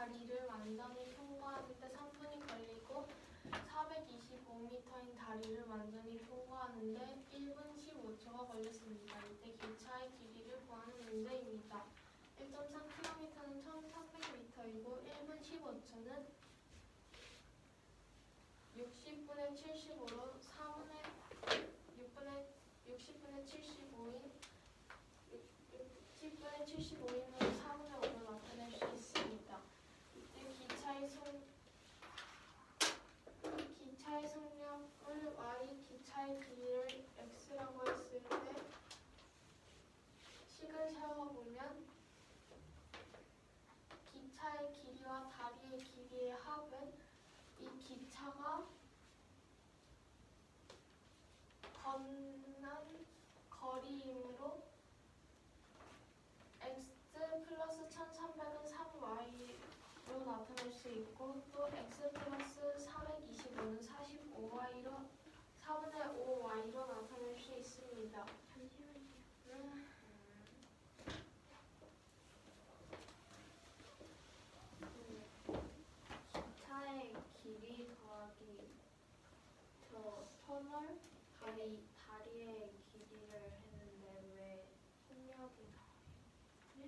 다리를 완전히 통과하는 데 3분이 걸리고 425m인 다리를 완전히 통과하는 데 1분 15초가 걸렸습니다. 이때 기차의 길이를 구하는 문제입니다. 1.3km는 1300m이고 1분 15초는 60분의 75로 60분의 75인 10분의 75인으로 4분의 5를 나타낼 수 있습니다. 이때 기차의 속력을 y, 기차의 길이를 x라고 했을 때 식을 세워보면 기차의 길이와 다리의 길이의 합은 이 기차가 걷는 거리이므로 x 플러스 1300은 3y로 나타낼 수 있고 또 x 플러스 425는 45y로 4분의 5y로 나타낼 수 있습니다. 잠시만요. 기차의 길이 더하기 저 터널 다리의 길이를 했는데 왜 속력이 나와요? 네?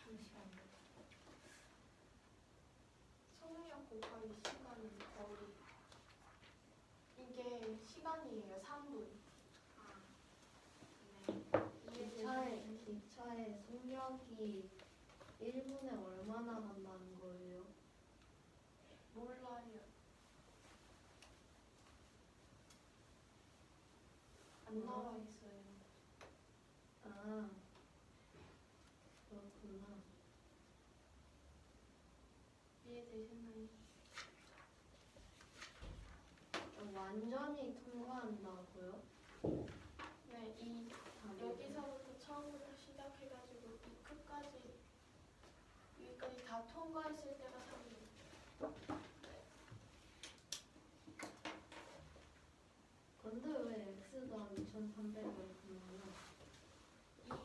잠시만요. 속력 곱하기 시간 거리. 이게 시간이에요. 3분. 아, 네. 이해되시나요? 기차의 속력이 1분에 얼마나 간다는 거예요? 몰라요. 안 나와 있어요. 아, 그렇구나. 이해되셨나요? 완전히 통과한다고요? 네, 여기서부터 처음부터 시작해가지고 이 끝까지 여기까지 다 통과했을 때가 3분. 근데 왜 x가 2300을 구나요?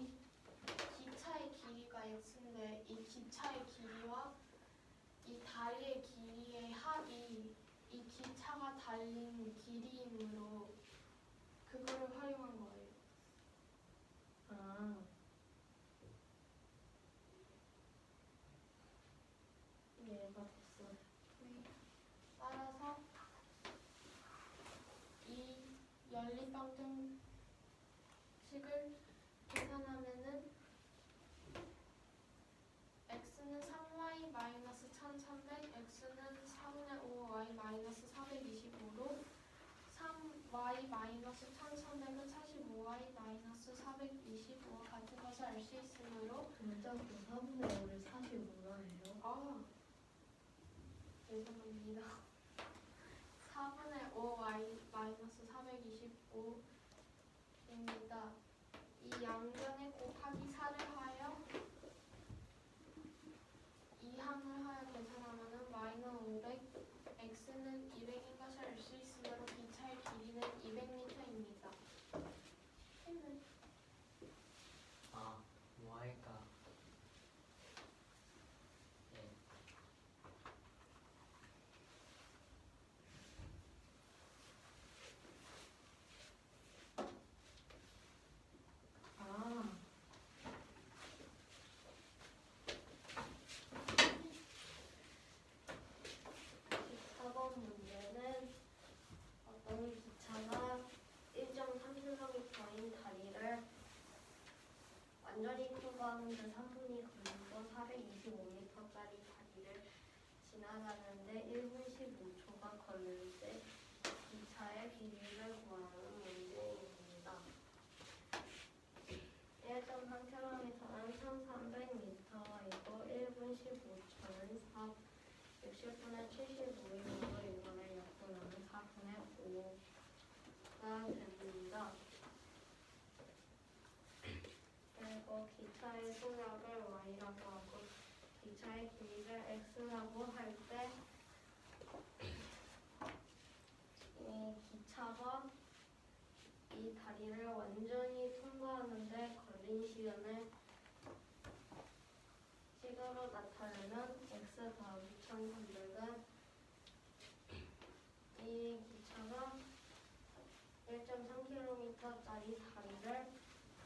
이 기차의 길이가 x인데 이 기차의 길이와 이 다리의 길이의 합이 이 기차가 달린 길이이므로 그거를 활용한 거예요. 아, 이해가 됐어요. 따라서 이 연립방정식을 계산하면은 x는 3y-1300, x는 4분의 5y-425로 3y-1300은 45y-425와 같은 것을 알 수 있으므로 진짜 그 4분의 5를 45라 해요? 죄송합니다. 4분의 5y-425입니다. 이 양변에 곱하기 4를 하여 2항을 하여 계산하면 y는 500, x는 200인 것을 알 수 있으므로 기차의 길이는 200m입니다. 아, y가 네. 아, 14번 문제는 어떤 기차가 1.3km인 다리를 완전히 통과하는데 3분이 걸리고 425m짜리 다리를 지나가는데 1분 15초가 걸릴 때 기차의 길이를 구하는 문제입니다. 1.3km는 1300m이고 1분 15초는 60분의 75인으로 이거를 약분하면 4분의 5가 됩니다. 그리고 기차의 속력을 y라고 하고 기차의 길이를 x라고 할 때 이 기차가 이 다리를 완전히 통과하는데 걸린 시간을 식으로 나타내면 x 더하기 1300은 이 기차가 1.3km짜리 다리를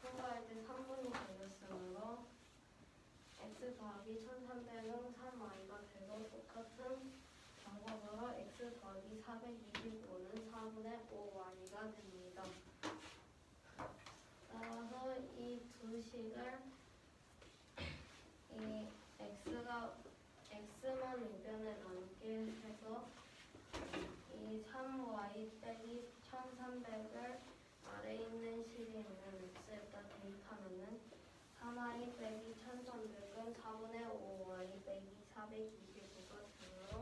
통과할 때 3분이 걸렸으므로 x 더하기 1300은 3y가 되고 똑같은 방법으로 x 더하기 425는 4분의 5y가 됩니다. 따라서 이 두 식을 이 x만 우변에 나누게 해서 이 3y 빼기 1300을 아래에 있는 식에 있는 x에다 대입하면은 3y 빼기 1300은 4분의 5y 빼기 425가 되므로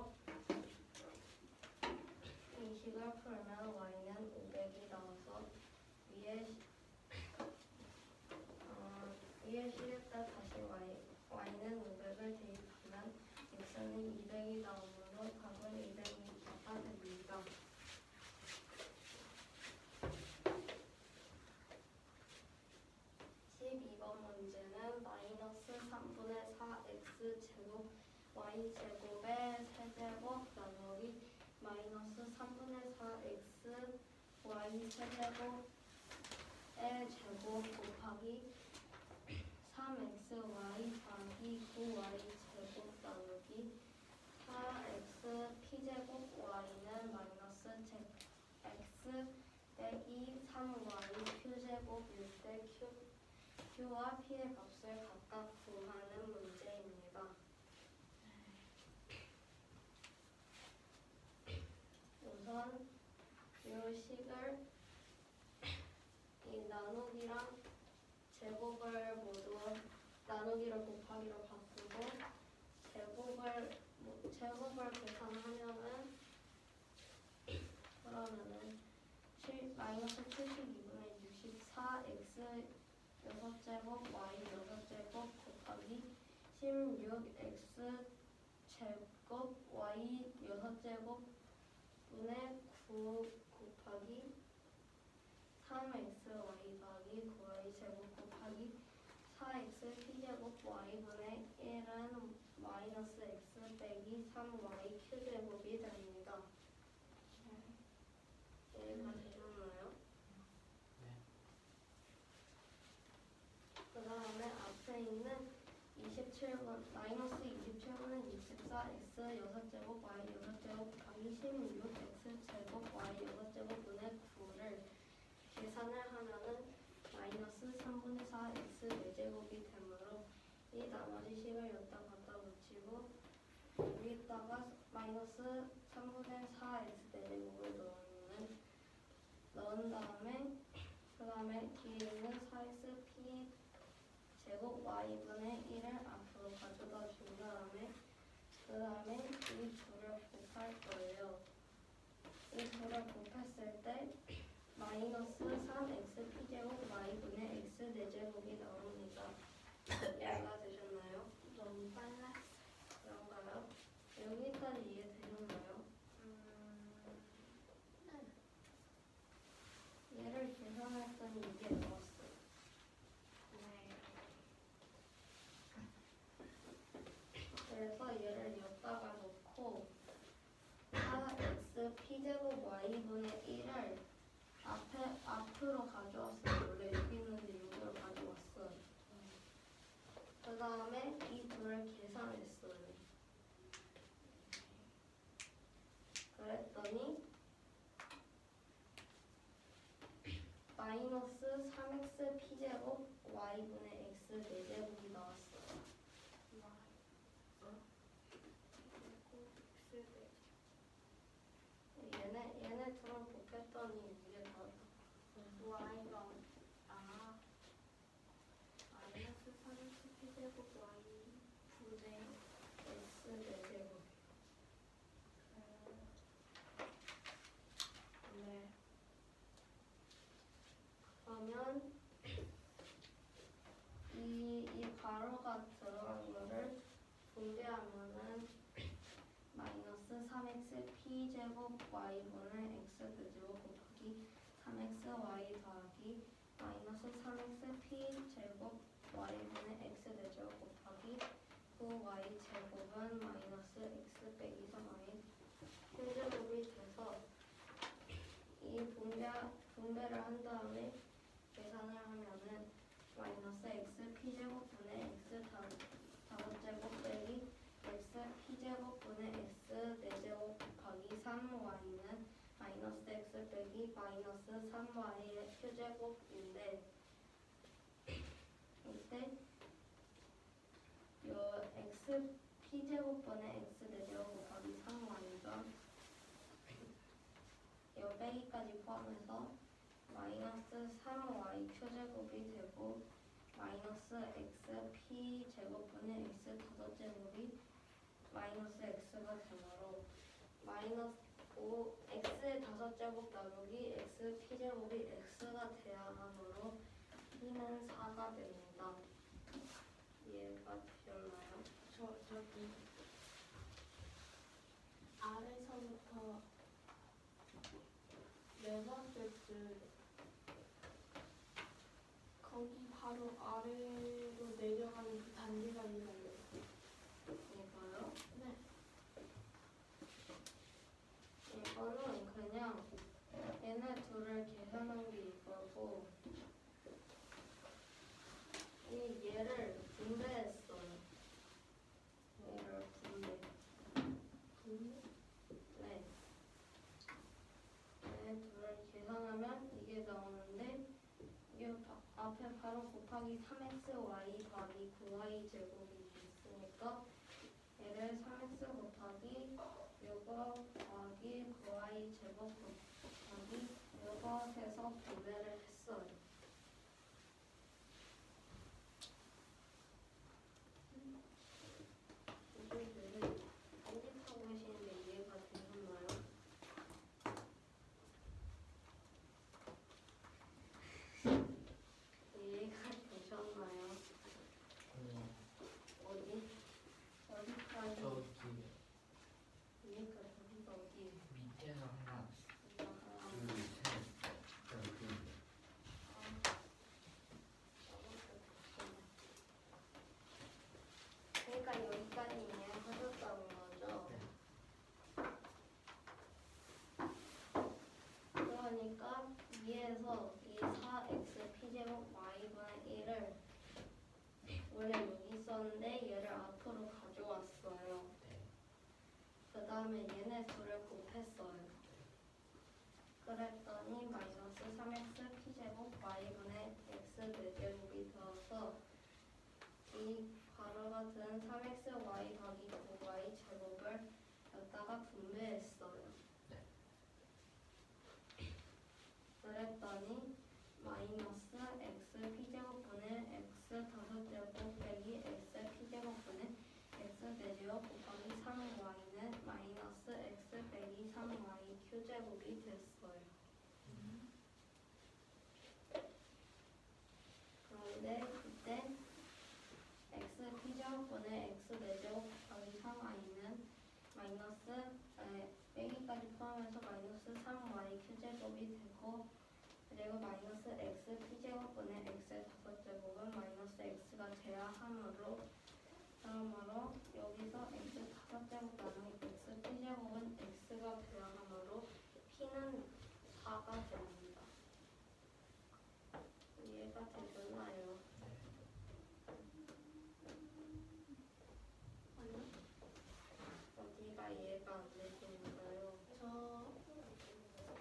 이 식을 풀면 y는 500이 나와서 위에 식에다 다시 y는 500을 대입하면 x는 200이 나오므로 답은 200m가 됩니다. 12번 문제는 마이너스 3분의 4x제곱 y제곱의 세제곱 나누기 마이너스 3분의 4x y세제곱의 제곱 곱하기 3xy 더하기 9y제곱 나누기 4x p제곱 y는 마이너스 x 빼기 3y q제곱일 때 q와 p의 값을 각각 구하는 문제입니다. 우선 이 식을 이 나누기랑 제곱을 모두 나누기를 곱하기로 바꾸고 제곱을 계산하면은 그러면은 마이너스 72분의 64x 6제곱 y 6제곱 곱하기 16x 제곱 y 6제곱 분의 9 곱하기 3xy 더하기 9y 제곱 곱하기 4x p제곱 y분의 1은 마이너스 x 빼기 3y q제곱이 됩니다. 이해가 되셨나요? 네. 그 다음에 앞에 있는 27번 마이너스 27분은 64x 6제곱 y 6제곱 곱하기 16x 제곱 y 6제곱 분의 9를 계산을 하면은 마이너스 3분의 4x 4제곱이 되므로 이 나머지 식을 여기다 갖다 붙이고 여기다가 마이너스 3분의 4x 4제곱을 넣은 다음에 그 다음에 뒤에 있는 4x p 제곱 y분의 1을 앞으로 가져다 준 다음에 그 다음에 이 둘을 곱할 거예요. 이 둘을 곱했을 때 마이너스 3x p제곱 y분의 x 4제곱이 나옵니다. 이해가 되셨나요? 너무 빨랐어. 그런가요? 여기까지 이해되셨나요? 얘를 계산했더니 이게 나왔어요. 그래서 얘를 여기다가 놓고 4x p제곱 y분의 1을 앞으로 가져왔어요. 원래 여기 있는데 이걸 가져왔어요. 그 다음에 이 둘을 계산했어요. 그랬더니 마이너스 3x p제곱 y분의 x 4제곱이 나왔어요. 얘네 둘을 곱했더니 이게 나왔다. y가 마이너스 3x p제곱 y 분의 x 4제곱. 네. 그러면 이 가로가 들어간 거를 분배하면은 마이너스 3x p제곱 y분의 x 4제곱 곱하기 3x y 더하기 마이너스 3x p제곱 y분의 x 4제곱 곱하기 9y 제곱은 마이너스 x 빼기 3y 표제곱이 돼서 이 분배를 한 다음에 계산을 하면은 마이너스 x p제곱분의 x 다섯제곱 빼기 x p제곱분의 x 4제곱 곱하기 3y는 마이너스 x 빼기 마이너스 3y의 표제곱인데 이때 요 x p제곱분의 x 4제곱 곱하기 3y가 요 빼기까지 포함해서 마이너스 3y 표제곱이 되고 마이너스 x p 제곱분의 x 다섯제곱이 마이너스 x가 되므로 마이너스 5 x의 다섯제곱 나누기 x p제곱이 x가 돼야 하므로 p는 4가 됩니다. 이해가 되셨나요? 저기 아래서부터 네 번째 줄 거기 바로 아래로 내려가는 그 단계가 있나요? 이거요? 네. 이거는 그냥 얘네 둘을 계산한 게 이거고 얘를 분배했어요. 얘를 분배. 네. 얘네 둘을 계산하면 이게 나오는데 이게 앞에 바로 곱하기 3xy 더하기 9y 제곱이 있으니까 얘를 3x 곱하기 요거 더하기 9y 제곱 곱하기 요거 해서 분배를 했어요. 이분들은 편집하고 계시는데 이해가 되셨나요? 이해가 되셨나요? 네. 어디? 어디까지? 저기 이해가 되셨다 어디? 밑에서 하나, 이거 하나. 둘, 셋, 여기. 그러니까 여기까지 이해하셨다는 거죠? 네. 그러니까 2에서 이 4x p제곱 y분의 1을 원래 여기 있었는데 얘를 앞으로 가져왔어요. 네. 그 다음에 얘네 둘을 곱했어요. 그랬더니 마이너스 3x p제곱 y분의 x 4제곱이 되어서 이 바로 같은 3xy 더하기 9y 제곱을 여기다가 분배했어요. 네. 그랬더니 마이너스 x p제곱분의 x 다섯제곱 빼기 x p제곱분의 x 4제곱 곱하기 3y는 마이너스 x 빼기 3y 큐제곱이 됐어요. 그런데 그때 x p제곱분의 x 4제곱 곱하기 3y는 마이너스 빼기까지 포함해서 마이너스 3y 큐제곱이 되고 그리고 마이너스 x p제곱분의 x의 다섯제곱은 마이너스 x가 돼야 하므로 그러므로 여기서 x 다섯제곱 나누기 x p제곱은 x가 돼야 하므로 p는 4가 됩니다. 이해가 되셨나요? 아니요. 어디가 이해가 안 되시는가요? 저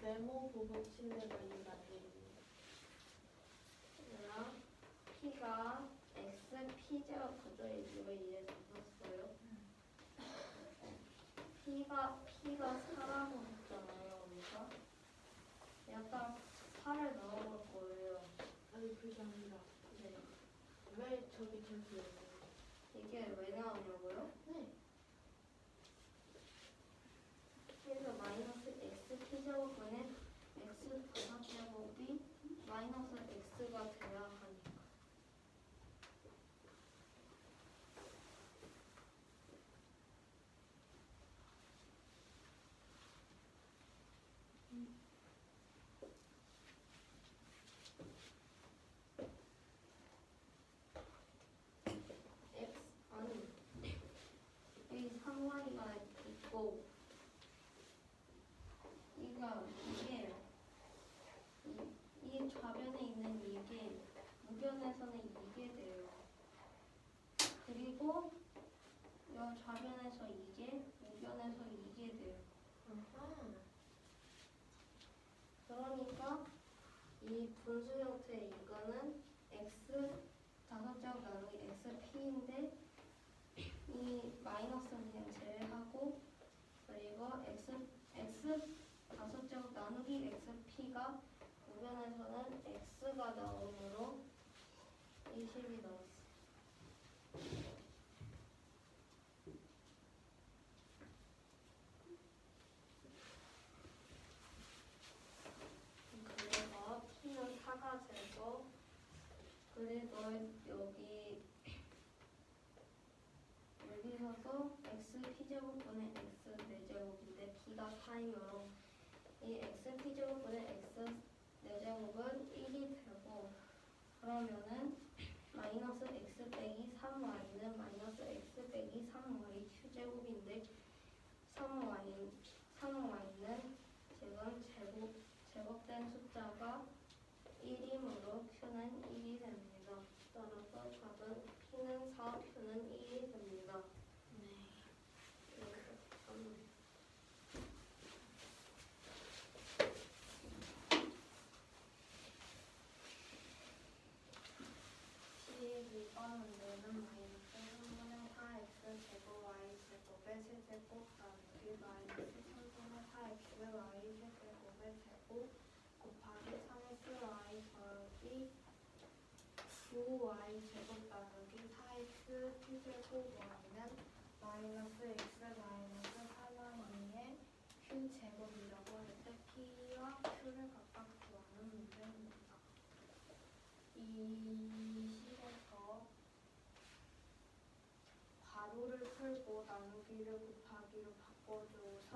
메모 보고 친데가 이해가 안 되는데. 얘랑 p가 x p제곱 도저히 이거 이해되셨어요? p가 4라고 했잖아요, 우리가. 약간 4를 넣어볼 거예요. 아니 그게 아니라 네. 왜 저기 저기예요? 이게 왜 나오냐고요? 네. 그래서 마이너스 x p제곱분의 x 다섯제곱이 마이너스 x가 돼야 하니까. x 아니 이게 무변에서는 이게 돼요. 그리고 이 좌변에서 이게 무변에서 이게 돼요. 아하. 그러니까 이 분수 형태의 이거는 x 다섯 제곱 나누기 xp인데 이 마이너스는 그냥 제외하고 그리고 x 다섯 제곱 나누기 xp가 우변에서는 x가 나오므로 20이 나왔어. 그래서 p는 4가 되고 그리고 여기서도 x p제곱분의 x 4제곱인데 p가 4이므로 이 x p제곱분의 x 4제곱은 1이 되고 그러면은 마이너스 x 빼기 3y는 마이너스 x 빼기 3y q제곱인데 3y는 지금 제곱된 숫자가 1이므로 q는 1이 됩니다. 따라서 답은 p는 4, q는 1이 됩니다. 네. 이렇게 하면 p2번 문제는 마이너스 3분의 4x 제곱 y 제곱의 세제곱 나누기 마이너스 3분의 4x y 세제곱의 제곱 곱하기 3xy 더하기 9y 제곱 나누기 4x p제곱 y는 마이너스 x 마이너스 4y q 제곱이라고 할 때 p와 q를 각각 구하는 문제입니다. 이 식에서 괄호를 풀고 나누기를 곱하기로 바꿔줘서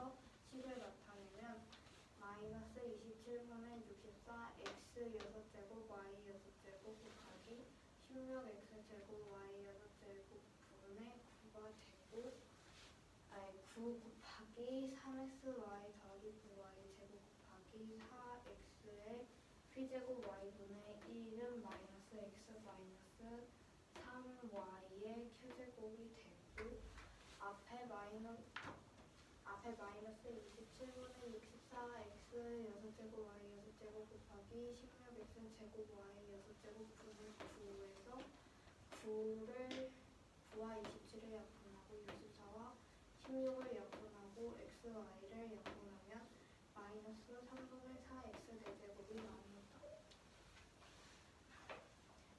식을 나타내면 마이너스 27분의 64 x 6제곱 y 6제곱 곱하기 16 x 제곱 y 6제곱 분의 9가 되고 9 곱하기 3xy 더하기 9y 제곱 곱하기 4x의 p제곱 y분의 1은 마이너스 x 마이너스 3y의 q제곱이 되고 앞에 마이너스 27분의 64 x 6제곱 y 6제곱 곱하기 16x 제곱 y 6제곱 분의 9에서 9와 27을 약분하고 64와 16을 약분하고 xy를 약분하면 마이너스 3분의 4x 대제곱이 나옵니다.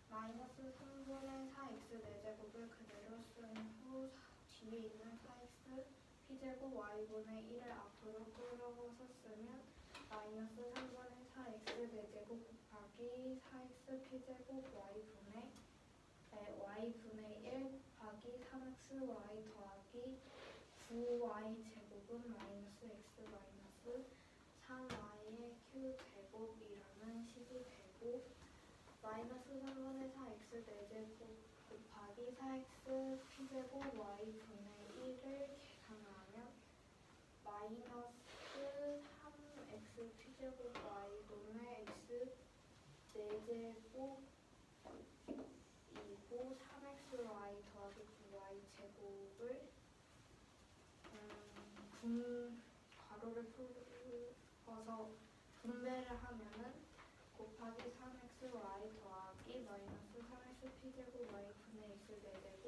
마이너스 3분의 4x 4제곱을 그대로 쓴 후 뒤에 있는 4x p제곱 y분의 1을 앞으로 끌어서 쓰면 마이너스 3분의 4x 4제곱 곱하기 4x p제곱 y분의 1 곱하기 3xy 더하기 9y 제곱은 마이너스 x 마이너스 3y의 q제곱이라는 식이 되고 마이너스 3분의 4x 4제곱 곱하기 4x p제곱 y분의 1을 계산하면 마이너스 3x p제곱 y분의 x 4제곱이고 3xy 더하기 9y 제곱을 괄호를 풀어서 분배를 하면은 곱하기 3xy 더하기 마이너스 3x p제곱 y분의 x 4제곱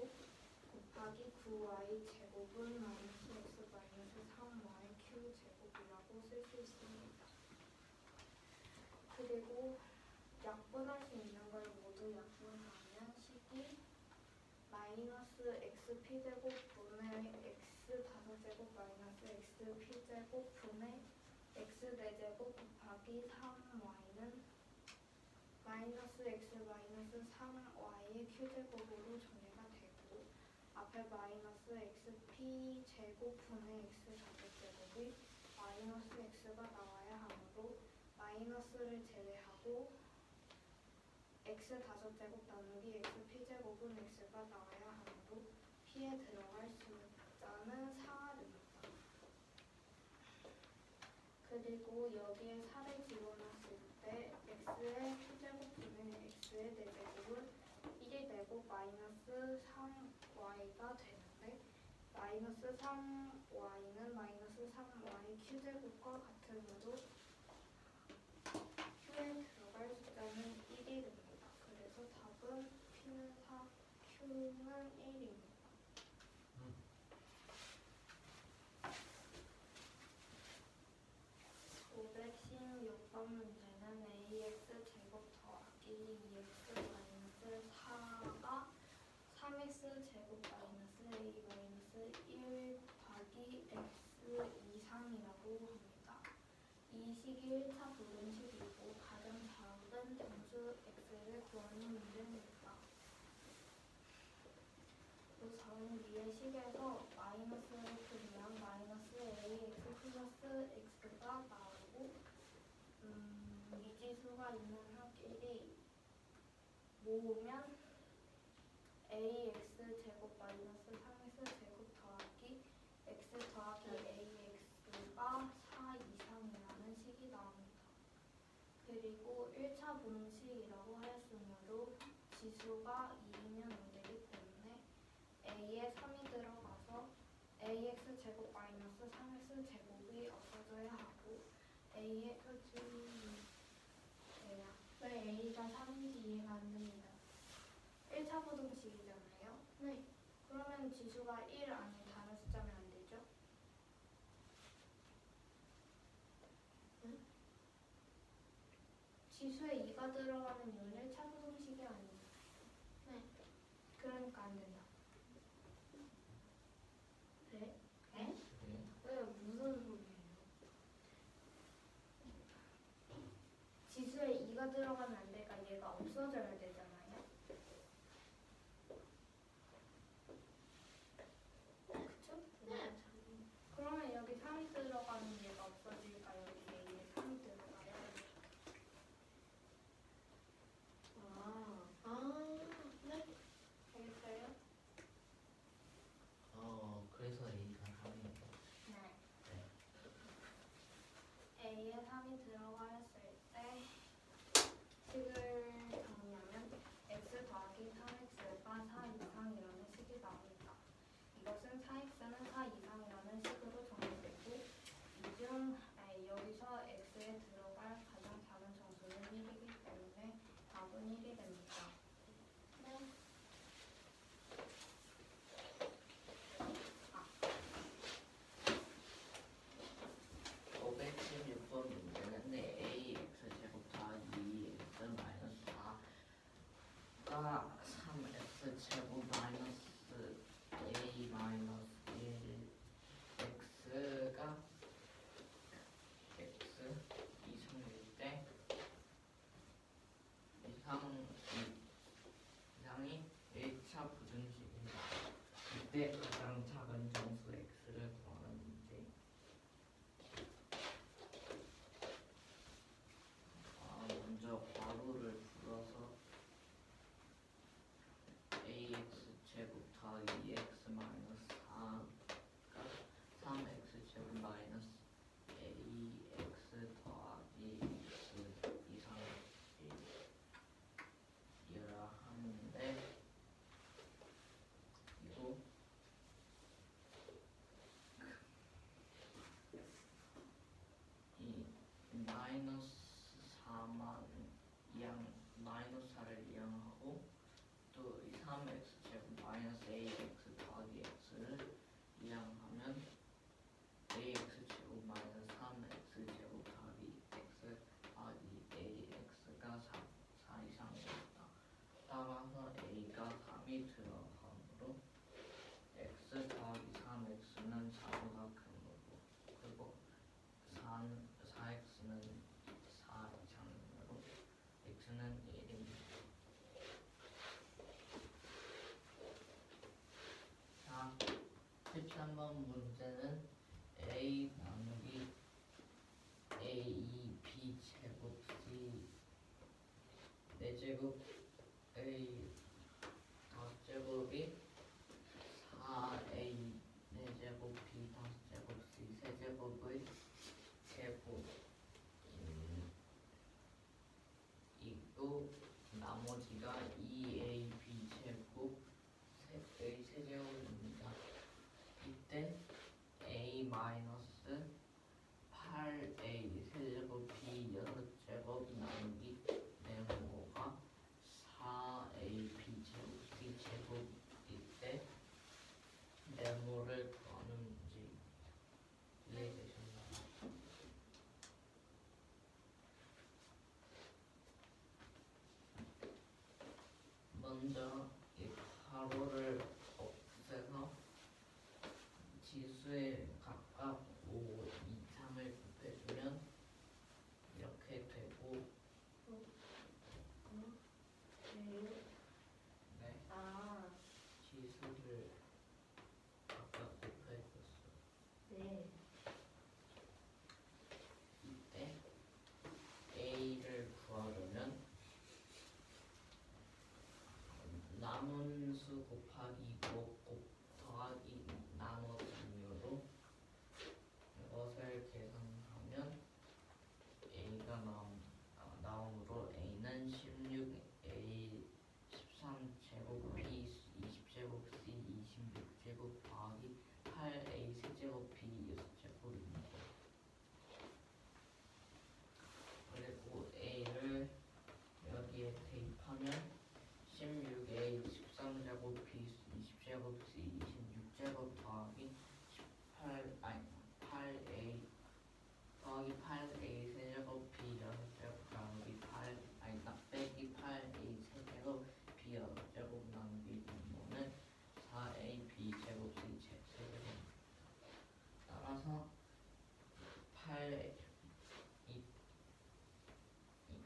곱하기 9y 제곱은 마이너스 x 마이너스 3y q 제곱이라고 쓸 수 있습니다. 그리고 약분할 수 있는 걸 모두 약분하면 식이 마이너스 x p제곱 분의 x 5제곱 마이너스 x p제곱 분의 x 4제곱 곱하기 3y는 마이너스 x 마이너스 3y의 q제곱으로 정리가 되고 앞에 마이너스 x p제곱 분의 x 5제곱이 마이너스 x가 나와야 하므로 마이너스를 제외하고 x 5제곱 나누기 x p제곱은 x가 나와야 하므로 p에 들어갈 숫자는 4입니다. 그리고 여기에 4를 집어넣었을 때 x의 p제곱분의 x 마이너스 3y가 되는데 마이너스 3y는 마이너스 3y q제곱과 같으므로 q에 들어갈 숫자는 1이 됩니다. 그래서 답은 q는 1입니다. 516번 문제는 ax 제곱 더하기 2x 마이너스 4가 3x 제곱 마이너스 a 마이너스 1 곱하기 x 이상이라고 합니다. 이 식이 1차 부등식이고 가장 작은 정수 x를 구하는 문제입니다. 우선 위의 식에서 마이너스를 풀면 마이너스 ax 플러스 x가 나오고 미지수가 있는 합끼리 모으면 ax 제곱 마이너스 3x 제곱 더하기 x 더하기 ax가 4 이상이라는 식이 나옵니다. 그리고 1차 분식이라고 하였으므로 지수가 2이면 안 되기 때문에 a에 3이 들어가서 ax 제곱 마이너스 3x 제곱이 없어져야 하고 a의 표준이에요. 왜 A가 3인지 이해가 안 됩니다. 1차 부등식이잖아요. 네. 그러면 지수가 1 아닌 다른 숫자면 안 되죠? 응? 지수에 2가 들어가는 이유는 1차 부등식이 아니에요. 네. 그러니까 안 된다. 네? 네? 네. 왜 무슨 소리예요? 지수에 2가 들어가면 안 되니까 얘가 없어져야 되잖아요. 그쵸? 네. 그러면 여기 3이 들어가는 얘가 없어지니까 여기 A에 3이 들어가야 돼요. 네. 알겠어요? 그래서 A가 3이에요. 네. 네. A에 3이 들어가였을 때 식을 정리하면 x 더하기 3x가 4 이상이라는 식이 나옵니다. 이것은 4x는 4 이상이라는 식으로 정리되고 여기서 x에 들어갈 가장 작은 정수는 1이기 때문에 답은 1이 됩니다. 네. 516번 문제는 ax 제곱 더하기 2x 마이너스 4가 3x 제곱 마이너스 a 마이너스 1x가 x 이상일 때 이상이 1차 부등식입니다. 이때 가장 작은 정수 x를 구하는 문제. 먼저 괄호를 풀어서 ax 제곱 더하기 2x 마이너스 4가 3x 제곱 마이너스 ax 더하기 x 이상이라 하는데 이거 이 마이너스 4만 마이너스 4를 이항하고 또 이 3x 제곱 마이너스 ax 더하기 x를 이항하면 ax 제곱 마이너스 3x 제곱 더하기 x 더하기 ax가 4 이상입니다. 따라서 a가 3이 들어가므로 x 더하기 3x는 4보다 크므로 그리고 4x는 4 이상이므로 x는 1입니다. 자, 13번 문제는 a 나누기 ab 제곱 c 4제곱 a 덧제곱이 4a 4제곱 b 덧제곱 c 세제곱의 제곱 이고 나머지가 2ab 제곱 a 세제곱입니다. 이때 a 마이너스 8a 세제곱 b 6제곱 나누기 네모가 4ab 제곱 c 제곱일 때 네모를 구하는 문제. 이해되셨나요? 먼저 이 가로를 없애서 지수에 각각 5, 2, 3을 곱해주면 이렇게 되고 네, 아, 지수를 각각 곱해줬어요. 네. 이때 a를 구하려면 남은 수 곱하기 더하기 나머지로 이것을 계산하면 a가 나오므로 a는 16a 13제곱 b 20제곱 c 26제곱 더하기 8a 세제곱 b 6제곱입니다. 그리고 a를 여기에 대입하면 16a 13제곱 b 20제곱 c 26제곱 더하기 8a 더하기 8a 세제곱 b 6제곱 나누기 빼기 8a 세제곱 b 6제곱 나누기 2는 4ab 제곱 c 세제곱입니다. 따라서 8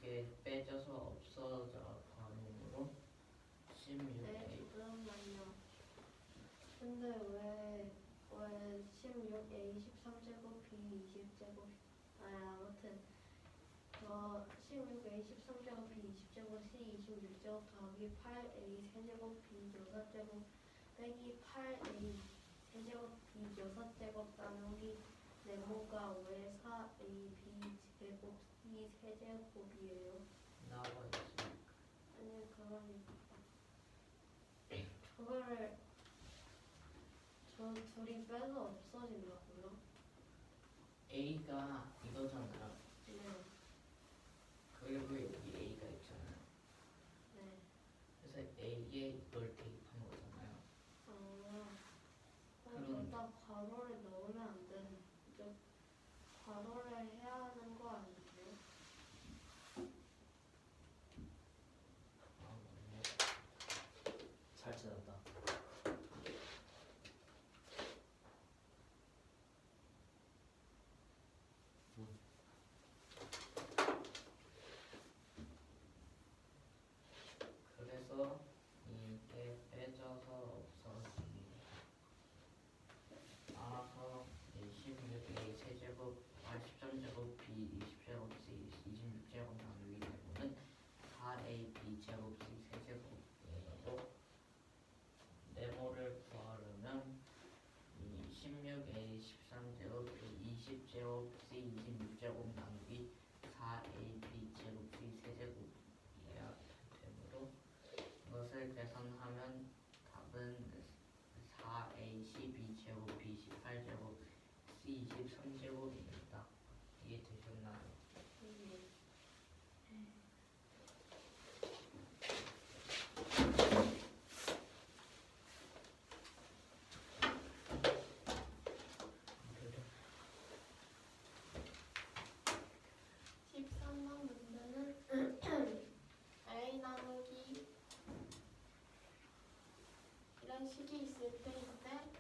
이게 빼져서 없어져 버리므로 16a 네, 잠깐만요. 근데 왜 16a 13제곱 b 20제곱 아무튼 16a 13제곱 b 20제곱 c 26제곱 더하기 8a 세제곱 b 6제곱 빼기 8a 세제곱 b 6제곱 나누기 네모가 왜 4ab 제곱 c 세제곱이에요? 나와 있으니까 아니 그러니까 저거를 저 둘이 빼서 없어진다고요? a가 이거잖아요. 네, 그리고 여기 a가 있잖아요. 네. 그래서 a에 이걸 대입한 거잖아요. 그럼- 나 괄호를 넣으면 안 되는. 이제 괄호를 해야 하는 거 아니에요? 아, 네. 잘 찾았다. 그래서 이게 빼져서 없어집니다. 따라서 16a 세제곱 13제곱 b 20제곱 c 26제곱 나누기 되고는 4ab 제곱 c 세제곱이고 네모를 구하려면 이 16a 13제곱 b 20제곱 c 26제곱 나누기 4ab 제곱 c 세제곱이어야 되므로 이것을 계산하면 답은 4a 12제곱 b 18제곱 c 23제곱입니다. 이해되셨나요? 네. 네. 13번 문제는 a 나누기 이런 식이 있을 때인데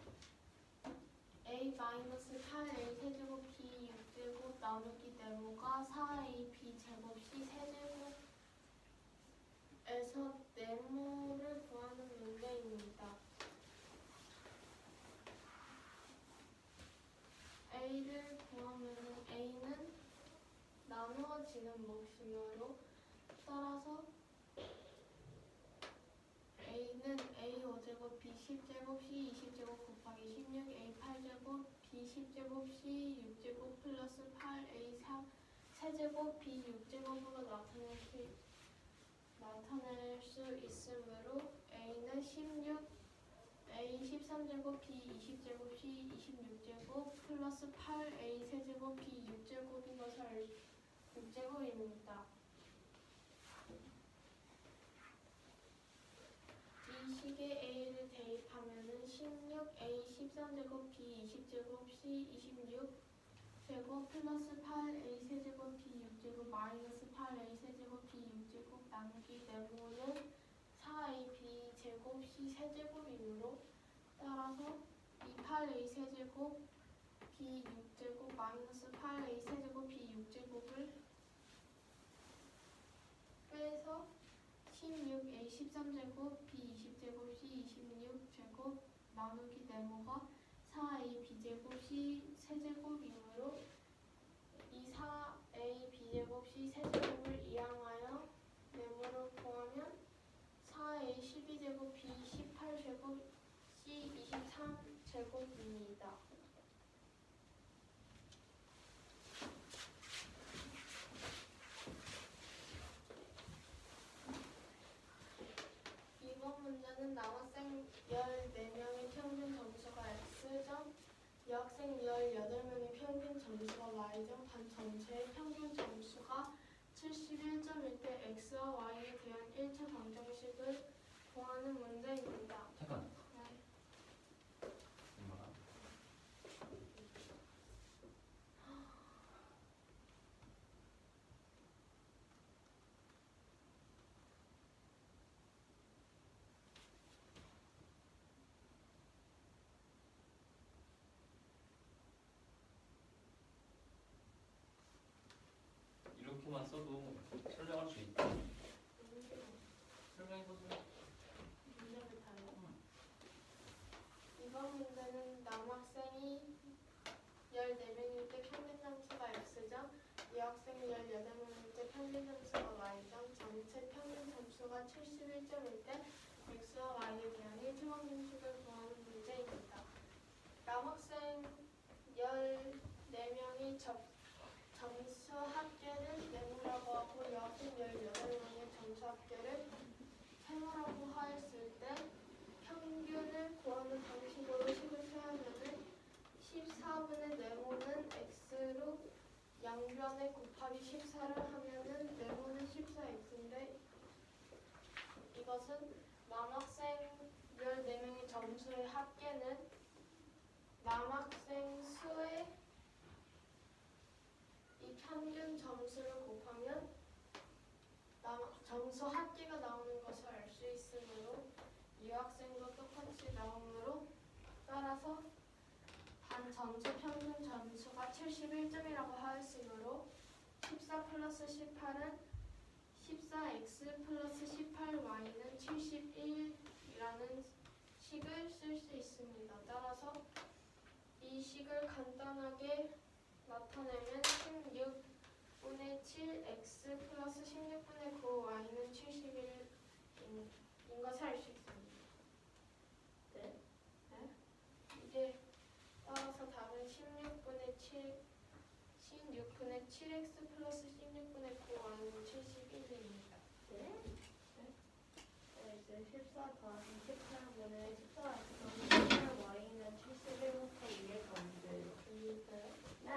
a 마이너스 8a 세제곱 b 6제곱 나누기 네모가 4ab 제곱 c 세제곱에서 네모를 구하는 문제입니다. a를 구하면 a는 나누어지는 몫이므로 따라서 a는 a 5제곱 b 10제곱 c 20제곱 곱하기 16a 8제곱 b 10제곱 c 6제곱 플러스 8a 3 세제곱 b 6제곱으로 나타낼 수 있으므로 A는 16, A 13제곱, B 20제곱, C 26제곱 플러스 8A 세제곱, B 6제곱인 것을 6제곱입니다. 이 식에 A를 대입하면은 16, A 13제곱, B 20제곱, C 26제곱 플러스 8A 세제곱, B 6제곱 마이너스 8A 세제곱, B 6제곱 나누기 네모는 4AB 제곱 C 세제곱이므로 따라서 28A 세제곱 B 6제곱 마이너스 8A 세제곱 B 6제곱을 빼서 16A 13제곱 B 20제곱 C 26제곱 나누기 네모가 4A B제곱 C 세제곱이므로 이 4A B제곱 C 세제곱을 이항하여 네모를 구하면 4A 12제곱 B 18제곱 C 23제곱입니다. 이번 문제는 남학생 14명의 평균 점수가 X점, 여학생 18명의 평균 점수가 Y점, 반 전체의 평균 점수가 71점일 때 X와 Y에 대한 1차 방정식을 구하는 문제입니다. 잠깐. 네. 엄마가. 이렇게만 써도 설명할 수 있다. 설명해보세요. 문제를 다요. 이번 문제는 남학생이 14명일 때 평균 점수가 X점, 여학생 18명일 때 평균 점수가 Y점, 전체 평균 점수가 71점일 때 X와 Y에 대한 1차 방정식을 구하는 문제입니다. 남학생 14명의 점수 합계를 네모라고 하고 여학생 18명의 점수 합계를 세모라고 하였을 때 평균을 구하는 방식으로 식을 세우면은 14분의 네모는 x로 양변에 곱하기 14를 하면은 네모는 14x인데 이것은 남학생 14명의 점수의 합계는 남학생 수의 이 평균 점수를 곱하면 점수 합계가 나오는 것을 알 수 있으므로 이 학생도 똑같이 나오므로 따라서 반 전체 평균 점수가 71점이라고 하였으므로 14 플러스 18은 14x 플러스 18y는 71이라는 식을 쓸 수 있습니다. 따라서 이 식을 간단하게 나타내면 16분의 7x 플러스 16분의 9y는 71인 것을 알 수 있습니다. 네. 네? 이게 따라서 답은 16분의 7x 플러스 16분의 9y는 71입니다. 네. 이제 14 더하기 18분의 14x 18y는 71부터 2가 문제예요. 이해가요? 네.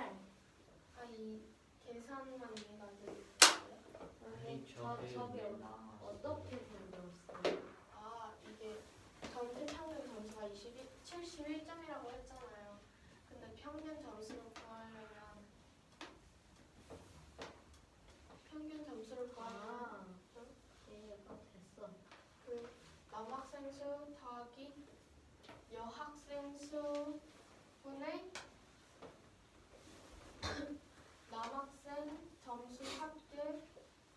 이 계산만 이해가 안 되는데. 저기 어떻게 만들었어요? 이게 전체 평균 점수가 71점이라고 했잖아요. 근데 평균 점수를 구하려면 이해가 됐어. 그 남학생 수 더하기 여학생 수 분의 남학생 점수 합계가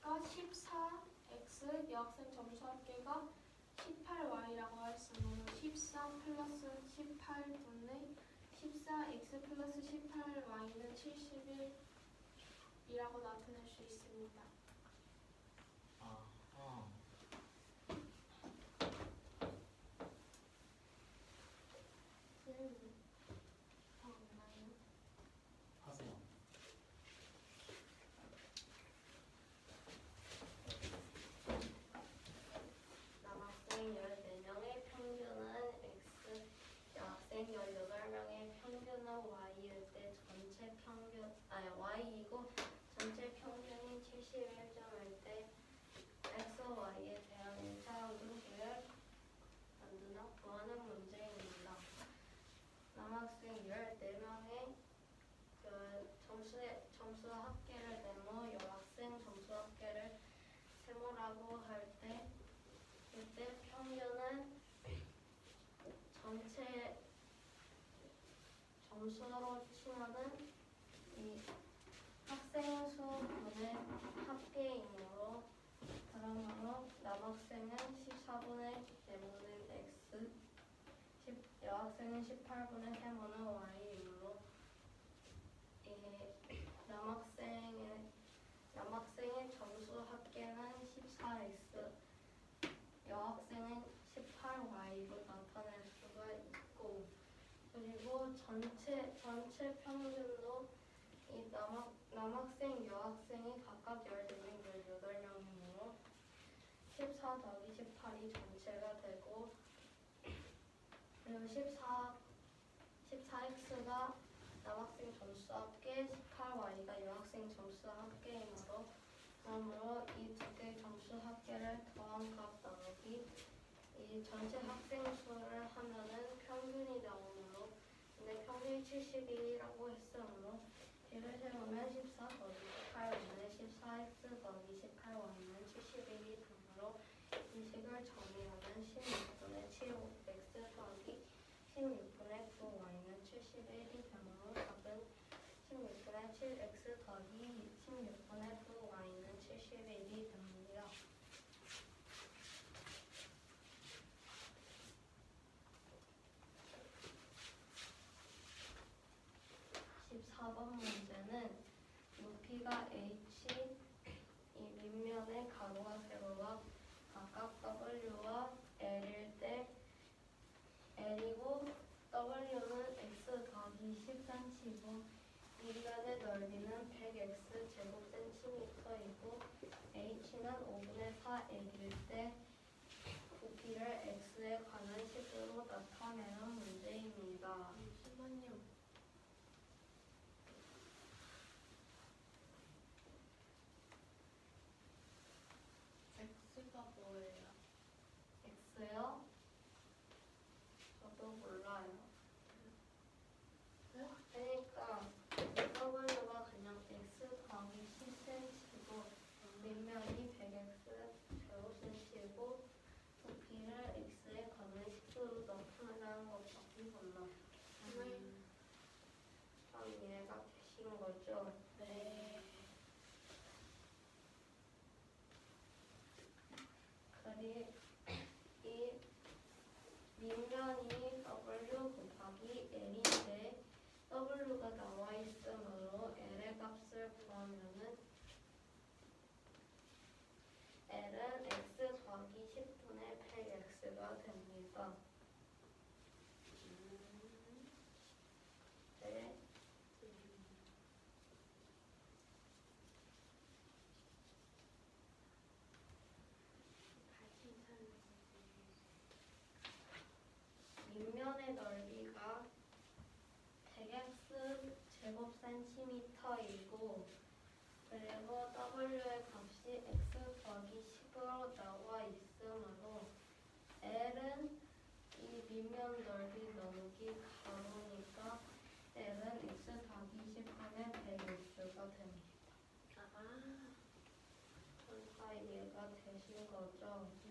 14x, 여학생 점수 합계가 18y라고 했으므로 13 플러스 18분의 14x 플러스 18y는 71이라고 나타낼 수 있습니다. 아하. 더 없나요? 하세요. 점수 합계를 네모, 여학생 점수 합계를 세모라고 할 때, 이때 평균은 전체 점수로 치면은 이 학생 수분의 합계이므로 그러므로 남학생은 14분의 네모는 x, 여학생은 18분의 세모는 y이므로 남학생의 점수 합계는 14x, 여학생은 18y로 나타낼 수가 있고, 그리고 전체 평균도 이 남학생, 여학생이 각각 14명, 18명이므로 14 더하기 18이 전체가 되고, 그리고 14x가 남학생 점수 합계, 18y가 여학생 점수 합계이므로 그러므로 이 두 개의 점수 합계를 더한 값 나누기 이 전체 학생 수를 하면은 평균이 나오므로 근데 평균이 71이라고 했으므로 이를 세우면 14 더하기 18y는 14x 더하기 18y는 71이 되므로 이 식을 정리하면 16분의 7x 더하기 16분의 9y는 71이 되므로 답은 16분의 7x 더하기 16분의 9y는 71이 됩니다. 14번 문제는 높이가 h, 이 밑면의 가로와 세로가 각각 w와 l일 때 l이고 w는 x 더하기 10cm이고 밑면의 넓이는 100x 제곱센티미터이고 h는 5분의 4l일 때 부피를 x에 관한 식으로 나타내는 문제입니다. 잠시만요. X가 뭐예요? x요? 저도 몰라요. 네? 그러니까 w가 그냥 x 더하기 10cm고 밑면이 100x 제곱센티고 부피를 x에 관한 식으로 나타내는 것밖에 몰라요. 참 이해가 되신 거죠? 네. 그리 이 밑면이 w 곱하기 l인데 w가 나와 있으므로 l의 값을 구하면은 l은 x 더하기 10분의 100x가 됩니다. 네. 밑면의 넓이가 100x 제곱센티미터이고 그리고 w의 값이 x 더하기 10으로 나와 있으므로 l은 이 밑면 넓이 나누기 가로니까 l은 x 더하기 10분의 100x가 됩니다. 다 이해가 되신 거죠? 네.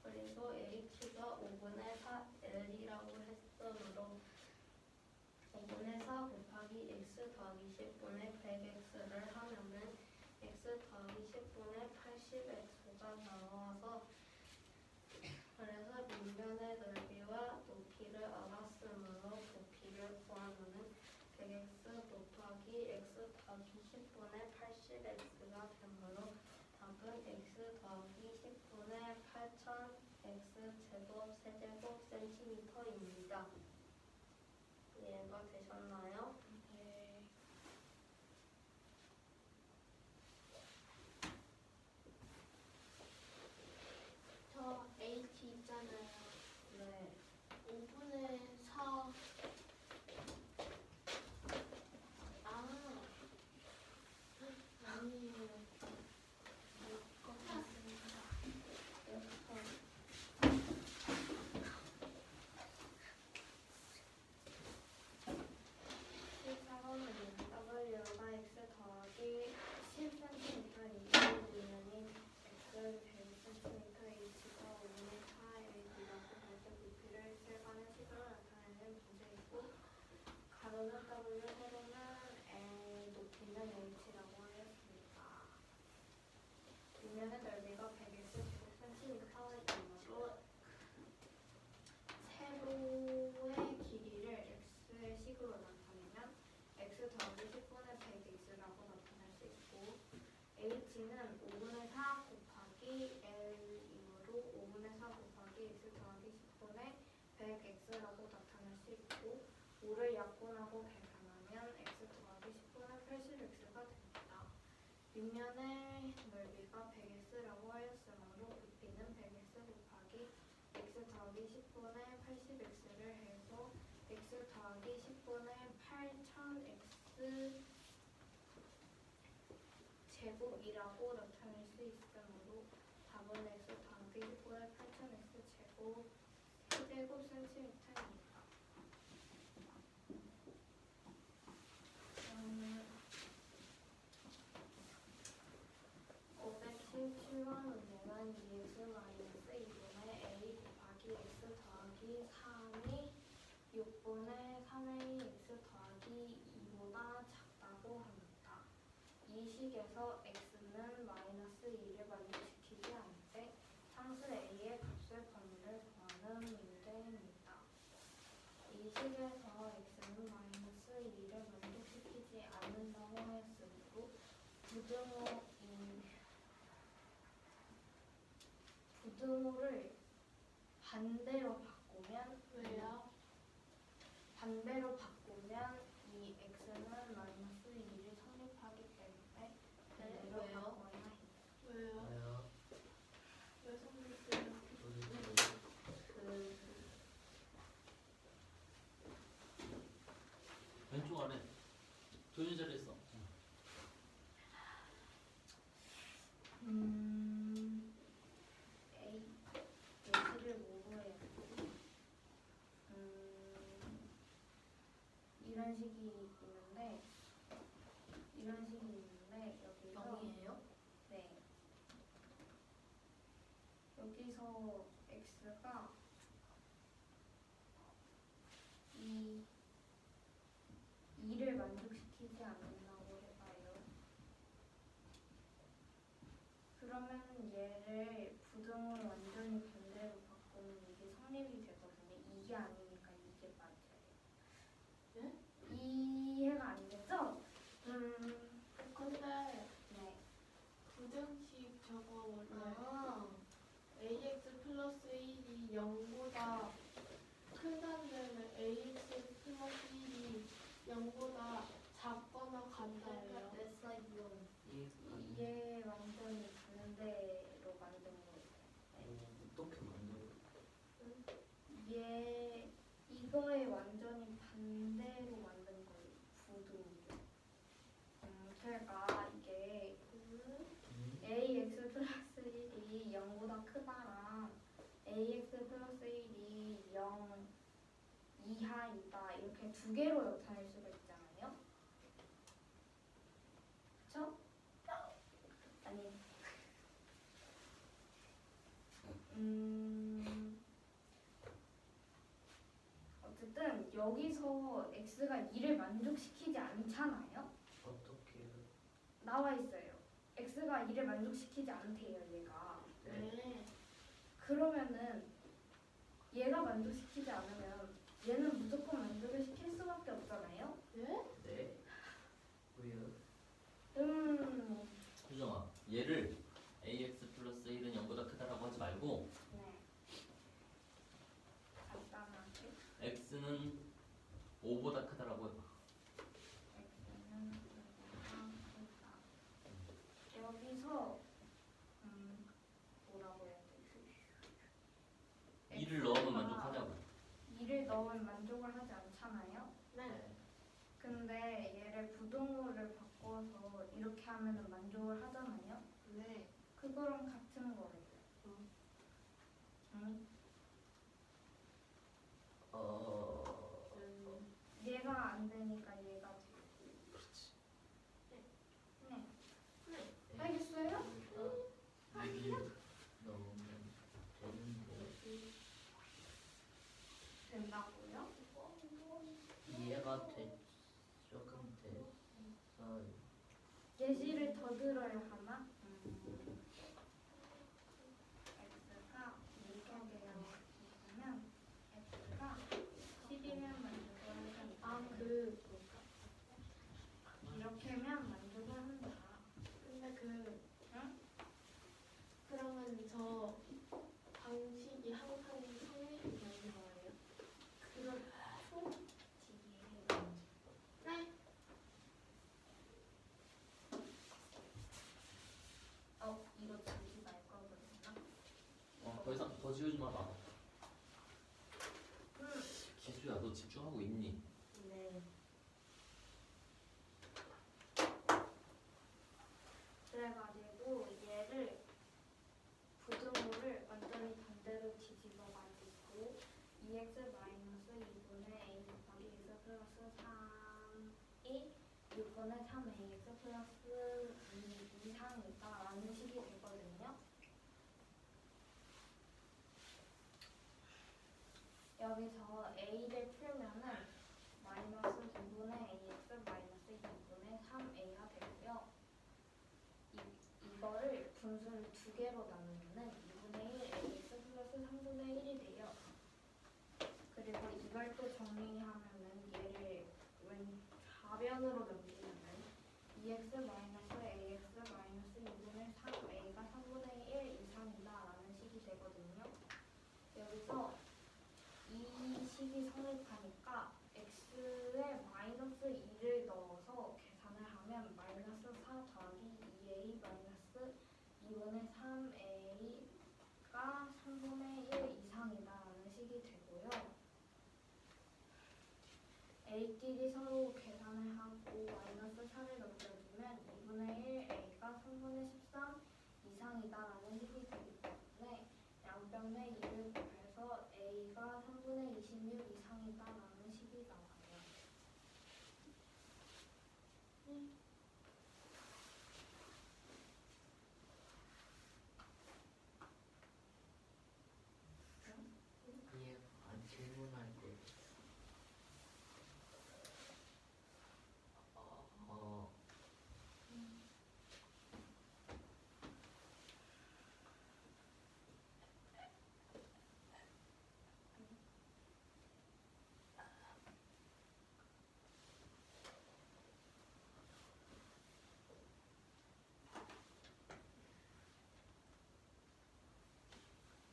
그리고 h가 5분의 4l이라고 했으므로 5분의 4 곱하기 x 더하기 10분의 100x를 하면은 x 더하기 10분의 80x가 나와서 그래서 밑면의 넓이와 높이를 알았으므로 부피를 구하면은 100x 곱하기 x 더하기 10분의 80x가 되므로 답은 x 더하기 10분의 8000x 제곱 세제곱 센티미터입니다. 이해가 되셨나요? 네. 저 H 있잖아요. 네. 5분의 4. 아니에요. 이거 같습니다. 100x라고 나타낼 수 있고 5를 약분하고 계산하면 x 더하기 10분의 80x가 됩니다. 윗면의 넓이가 100x라고 하였으므로 부피는 100x 곱하기 x 더하기 10분의 80x를 해서 x 더하기 10분의 8000x 제곱이라고 나타낼 수 있으므로 답은 x 더하기 10분의 8000x 제곱 세제곱센티미터입니다. 517번 문제는 2x-1분의 a 곱하기 x 더하기 3이 6분의 3a x 더하기 2보다 작다고 합니다. 이 식에서 x는 마이너스 2를 만족시키지 않는데 상수 a의 값을 범위를 구하는 문제입니다. 이 식에서 x는 마이너스 2를 만족시키지 않는다고 하였으므로 부등호를 반대로 바꾸면 왜요? 반대로 바꾸면 이 x는 마이너스 2를 성립하기 때문에 반대로 왜요? 바꿔야 해요. 왜요? 왜요? 왜 성립돼요? 왼쪽 아래 조윤 자리 있어. 예시를 뭐로 해야 되지? 이런 식이 있는데 여기서 0이에요? 네. 여기서 x가 2를 만족시키지 않는다고 해봐요. 그러면 얘를 부등호를 완전히 반대로 바꾸면 이게 성립이 되거든요. 이게 아니니까 이게 맞아요. 네? 이해가 안 되죠? 근데 네. 부등식 저거 원래 아, ax 플러스 1이 0보다 큰다는 데는 ax 플러스 1이 0보다 작거나 같다예요. 됐어요. 이 얘 완전히 반대로 만든 거예요. 어떻게 만들어? 얘 이거에 완전히 반대로 만든 거예요. 부등이요. 그러니까 이게 ax 플러스 1이 0보다 크다랑 ax 플러스 1이 0 이하이다 이렇게 두 개로 나타낼 수가 있잖아요. 그쵸? 아니 어쨌든 여기서 x가 2를 만족시키지 않잖아요. 어떻게? 나와 있어요. x가 2를 만족시키지 않대요, 얘가. 네. 그러면은 얘가 만족시키지 않으면 얘는 무조건 만족을 시킬 수밖에 없잖아요. 네? 네. 왜요? 수정아, 얘를 ax 플러스 1은 0보다 크다라고 하지 말고 네. 간단하게 x는 5보다 크다라고 해봐. x는 5보다 크다. 여기서 뭐라고 해야 되지? 2를 넣으면 만족하냐고. 2를 넣으면 만족을 하지 않잖아요. 네. 근데 얘를 부등호를 바꿔서 이렇게 하면은 만족을 하잖아요. 네. 그거랑 같은 거예요. 응? 얘가 안 되니까 얘가 되고. 그렇지. 네. 알겠어요? 여기 넣으면 되는데 된다고요? 이해가 돼 조금 돼서 예시를 더 들어야 하나? 더 지우지 마라. 기수야, 너 집중하고 있니? 네. 그래가지고 얘를 부등호를 완전히 반대로 뒤집어가지고 2x-2분의 a 곱하기 x 플러스 3이 6분의 3ax 플러스 2 이상이다 라는 식이 되거든요. 여기서 a를 풀면은 마이너스 2분의 ax 마이너스 2분의 3a가 되고요. 이거를 분수를 두 개로 나누면은 2분의 1 ax 플러스 3분의 1이 돼요. 그리고 이걸 또 정리하면은 얘를 왼 좌변으로 넘기면은 2x 마이너스 ax 마이너스 2분의 3a가 3분의 1 이상이다 라는 식이 되거든요. 여기서 이 식이 성립하니까 x에 마이너스 2를 넣어서 계산을 하면 마이너스 4 더하기 2a 마이너스 2분의 3a가 3분의 1 이상이다라는 식이 되고요. a끼리 서로 계산을 하고 마이너스 4를 넘겨주면 2분의 1a가 3분의 13 이상이다라는 식이 되기 때문에 양변에 2를 곱해서 a가 3분의 26 이상이다라는 식이 나와요. 이해 안 질문할 때. 어,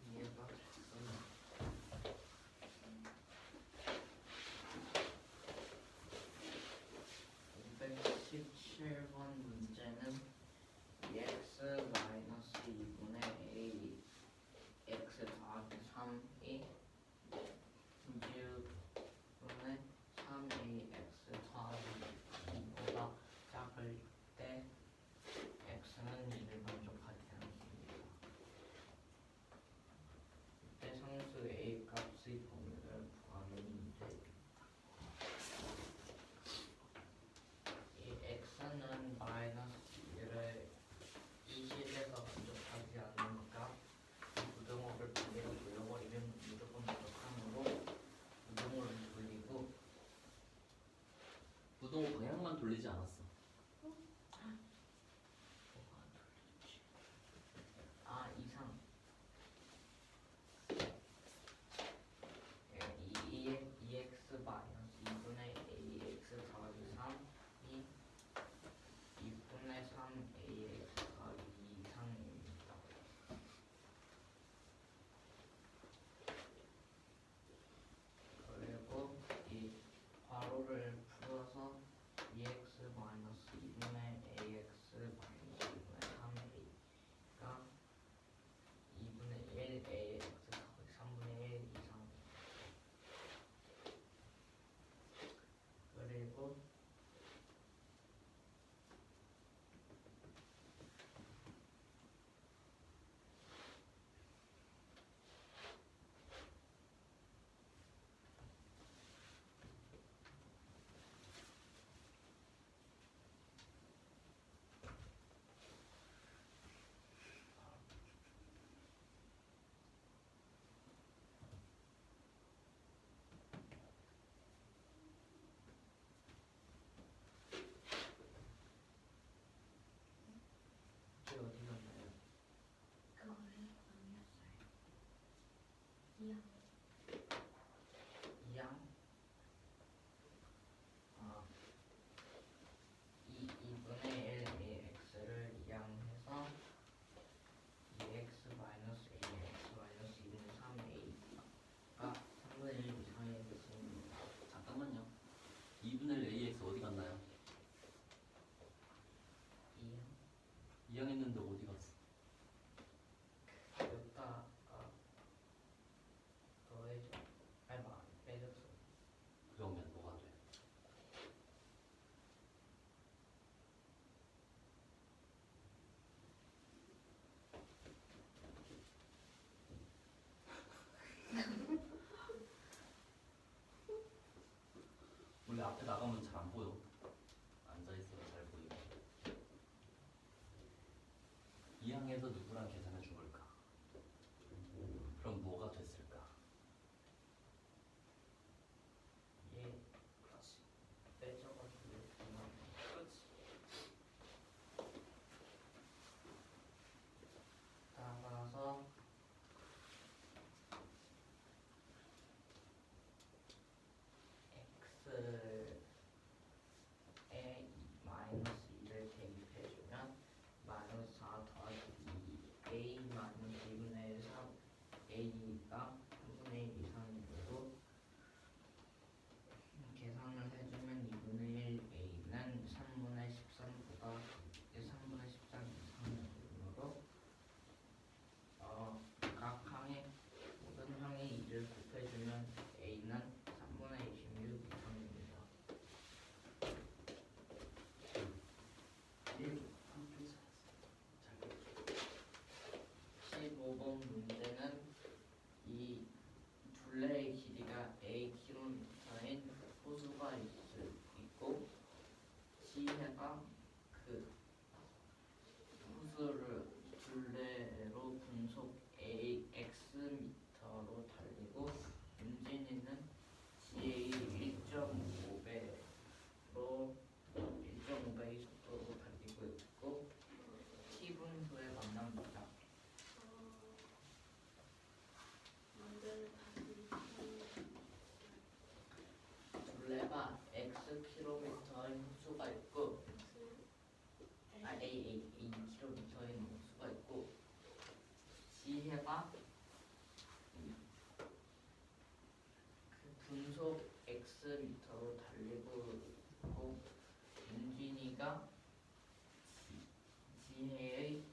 이해가 됐어요. 517번 문제는 2x 마이너스 2분의 a x 더하기 3이 6분의 3ax 더하기 2보다 작을 때 x는 2를 만족하지 않습니다. 이때 상수 a 값의 범위를 구하는 문제입니다. 이 x는 마이너스 2를 이 실에서 만족하지 않으니까 부등호를 반대로 돌려버리면 무조건 부족하므로 부등호를 돌리고 부동호 방향만 돌리지 않았어. 뭐가 돌리지? 아 이상 2x 마이너스 2분의 ax 더하기 3이 2분의 3ax 더하기 2 이상입니다. 그리고 이 괄호를 풀어서 2x 마이너스 2분의 ax 마이너스 2분의 3a가 2분의 1 ax 더하기 3분의 1 이상. 그리고 이게 어디 갔나요? 그거를 아니었어요. 2항? 아, 2분의 1 ax를 2항해서 2x 마이너스 ax 마이너스 2분의 3a가 3분의 1 이상이 됐습니다. 잠깐만요. 2분의 1 ax 어디 갔나요? 2항? 2항 했는데 어디 갔어? 여기다가 나가면 잘 안 보여. 앉아 있어야 잘 보이고. 이 항에서 누구랑 계산해 준 걸까? 그럼 뭐가 됐을까? 얘 그렇지 빼져가지고 그렇지. 따라서 x에 마이너스 2를 대입해주면 마이너스 4 더하기 2 a 마이너스 2분의 3 a가 3분의 1 이상이 되고 계산을 해주면 2분의 1 a는 3분의 13보다 3분의 13 이상이 되므로 각 항의 모든 항의 2를 곱해주면 a는 3분의 26 이상입니다. 15번 문제는 이 둘레의 길이가 a km인 호수가 있고 지혜가 그 호수를 둘레로 분속 a xm로 달리고 윤진이는 지혜의 1.5배로 1.5배의 속도로 달리고 있고 t분 후에 만납니다. 문제를 다시 둘레가 xkm인 호수가 있고 a km인 호수가 있고 지혜가 그 분속 xm로 달리고 있고 윤진이가 지혜의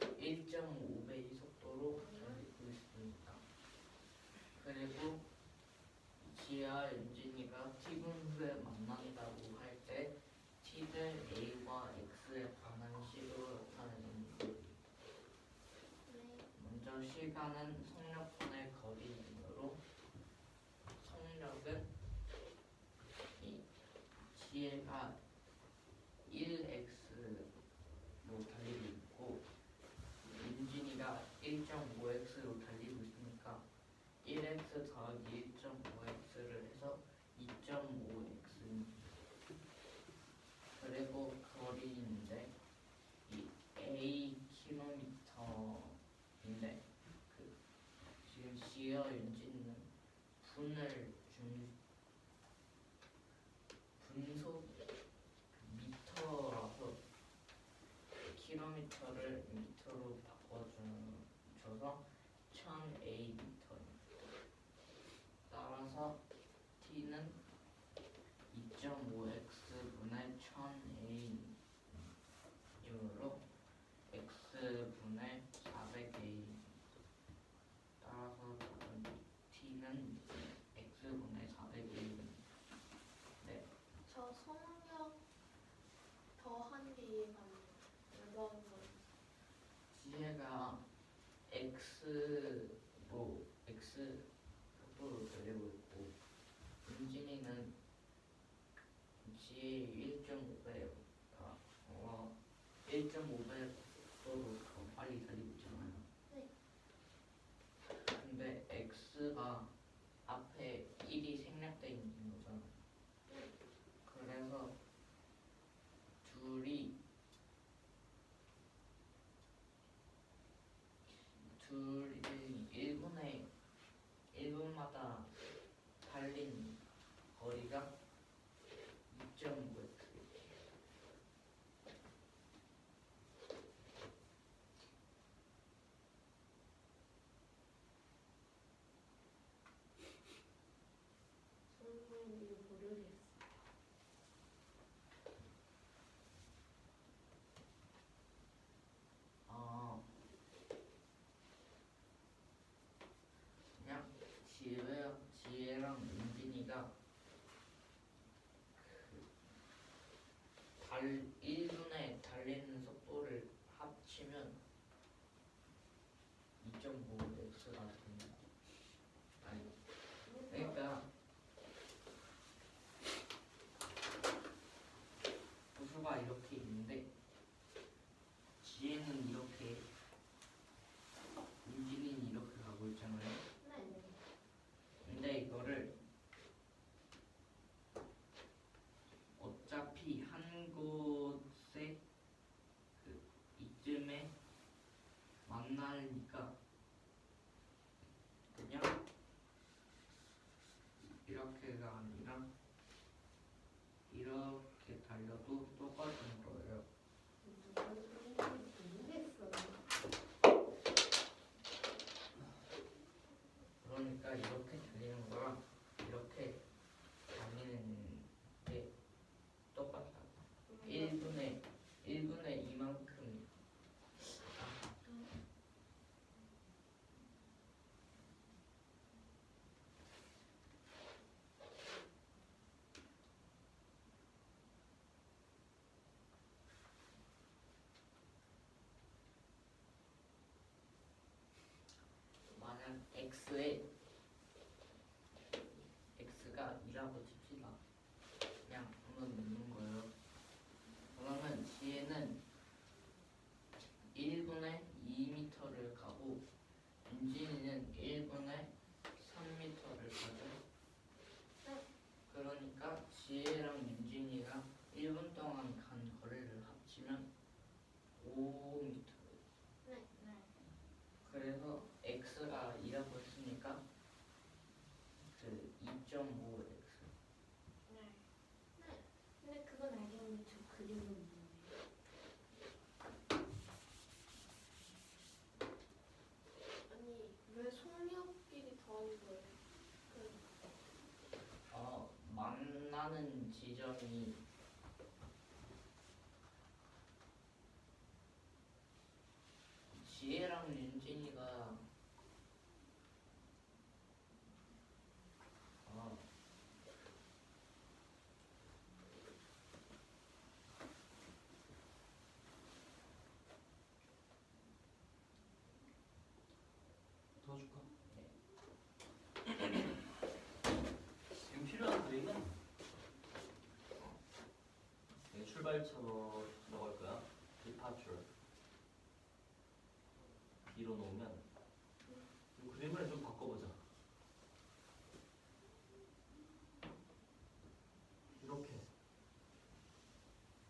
1.5배의 속도로 달리고 있습니다. 그리고 지혜와 윤진이가 t분 후에 만난다고 할 때 t를 a와 x에 관한 식으로 나타내는 먼저 시간은 속력분의 거리이므로 속력은 이 지혜가 1x로 달리고 있고 윤진이가 1.5x로 달리고 있으니까 1x 더하기 1.5x를 해서 2.5x입니다. 그리고 거리인데 이 a km인데 그 지금 지혜와 윤진이는 분속 미터라서 킬로미터를 미터로 바꿔줘서 1000a 미터입니다. 따라서 t는 2.5x분의 1000a 이므로 x분의 400a 따라서 t는 x분의 400a. 네. 저 속력 더한 게 이해가 안 돼요. 몇 번? 지혜가 x로 x 속도로 달리고 있고 윤진이는 지혜의 1.5배가 1.5배 속도로 더 빨리 달리고 있잖아요. 네. 근데 x가 앞에 1이 생략돼 있는 거잖아요. 그래서 둘이 1분마다 달린 거리가 2.5x. 선생님이 모르겠어. 그냥 지혜랑 윤진이가 1분에 달리는 속도를 합치면 2.5x가 됩니다. 아니, 그러니까 만나니까 그냥 이렇게가 아니라 이렇게 달려도 똑같은 거예요. 모르겠어. 그러니까 이렇게 달리는 거랑 이렇게 달리는 게 똑같아. 1분의 이만큼. 만약 x가 2라고 칩시다. 그냥 한번 넣는 거예요. 그러면 지혜는 1분의 2m를 가고 윤진이는 1분의 3m를 가죠. 그러니까 지혜랑 윤진이가 1분 동안 간 거리를 합치면 5m. 네. 그래서 x가 2라고 했으니까 그 2.5x. 근데 그건 알겠는데 저 그림은 뭐예요? 아니 왜 속력끼리 더한 거예요? 만나는 지점이 지혜랑 윤진이가 더 줄까? 지금 필요한 그림은 여기 출발처로 들어갈 거야. departure. B로 놓으면 이 그림을 좀 바꿔보자. 이렇게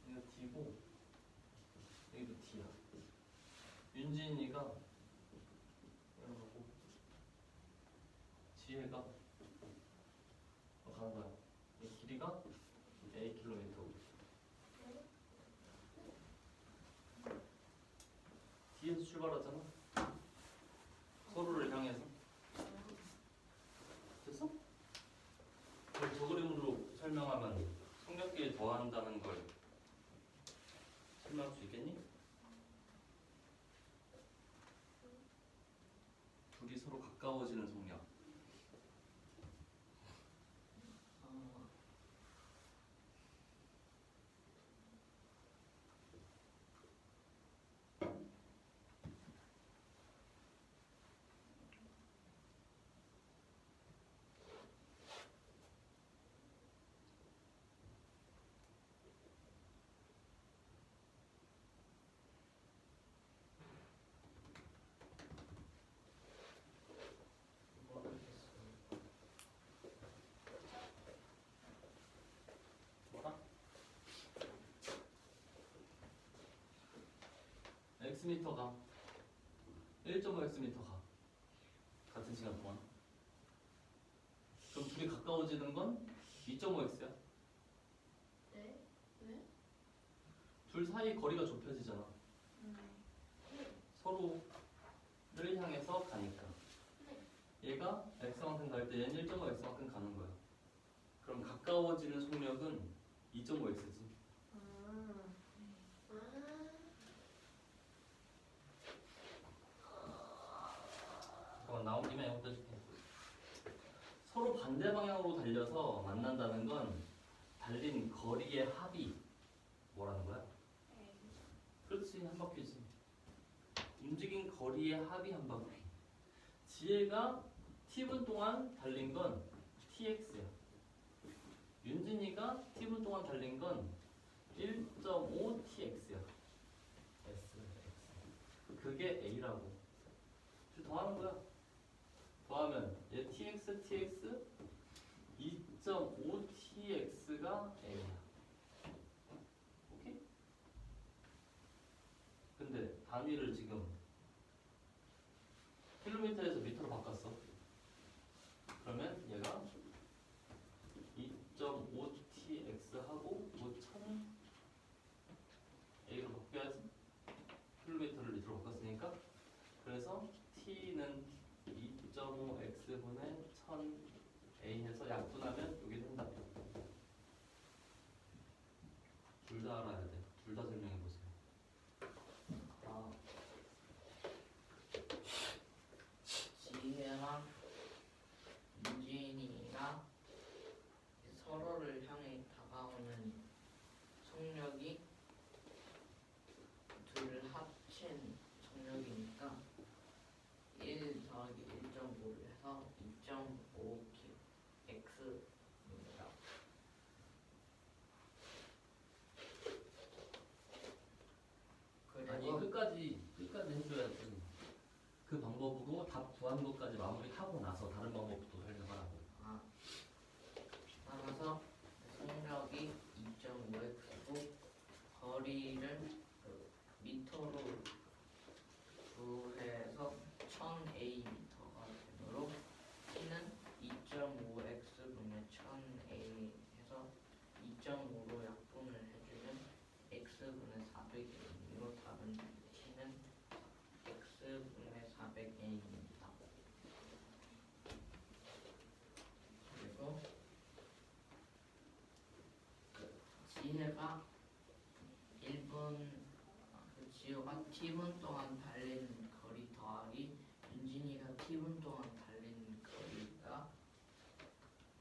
여기가 D고 여기도 D야. 윤진이가 이러고 지혜가 가는 거야. 이 길이가 A km. D에서 출발하잖아. 서로를 향해서. 됐어? 그럼 저 그림으로 설명하면 속력끼리 더한다는 걸 설명할 수 있겠니? 둘이 서로 가까워지는 속력. 뭐라? xm가 1.5xm 가. 같은 시간 동안. 그럼 둘이 가까워지는 건 2.5x야. 네? 둘 사이 거리가 좁혀지잖아. 서로를 향해서 가니까. 얘가 x만큼 갈 때 얘는 1.5x만큼 가는 거야. 그럼 가까워지는 속력은 2.5x지. 잠깐만 나온 김에 이것도 해줄게. 서로 반대 방향으로 달려서 만난다는 건 달린 거리의 합이 뭐라는 거야? 그렇지, 한 바퀴지. 움직인 거리의 합이 한 바퀴. 지혜가 t분 동안 달린 건 tx야. 윤진이가 t분 동안 달린 건 1.5tx야. 그게 a라고. 더하는 거야. 더하면 얘 tx, tx 2.5tx가 a야. 오케이? 근데 단위를 지금 킬로미터에서 미터로 바꿨어. 그러면 얘가 2.5tx 하고 5,000 a로 바뀌어야지. 킬로미터를 리터로 바꿨으니까. 그래서 t는 2.5x분의 1000a 해서 약분하면 여기 된다. 둘 다 알아야 돼. 둘 다 설명해 보세요. 어, 지혜랑 윤진이가 서로를 향해 다가오는 속력이 둘을 합친 속력이니까 1 더하기 1.5를 해서 2.5x입니다. 아니 그리고 끝까지 해줘야지. 그 방법으로 답 구한 것까지 마무리하고 나서 다른 방법도 설명하라고. 아, 따라서 속력이 2.5x고 거리를 그 미터로 구해서 1000a미터가 되므로 t는 2.5x분의 1000a 해서 2.5로 약분을 해주면 x분의 400a로 답은 t는 x분의 400a입니다. 그리고 지혜가 1분 지효가 t분 동안 달린 거리 더하기 윤진이가 t분 동안 달린 거리가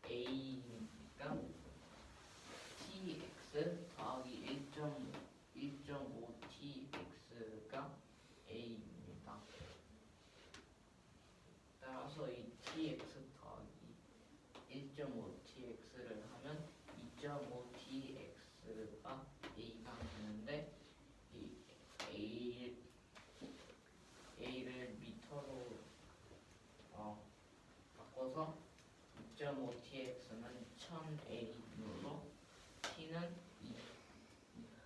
a니까 tx 더하기 1.5tx가 a입니다. 따라서 이 tx 더하기 1.5tx를 하면 2.5tx가 a가 되는데 이 a를 미터로 바꿔서 2.5tx는 1000a로 t는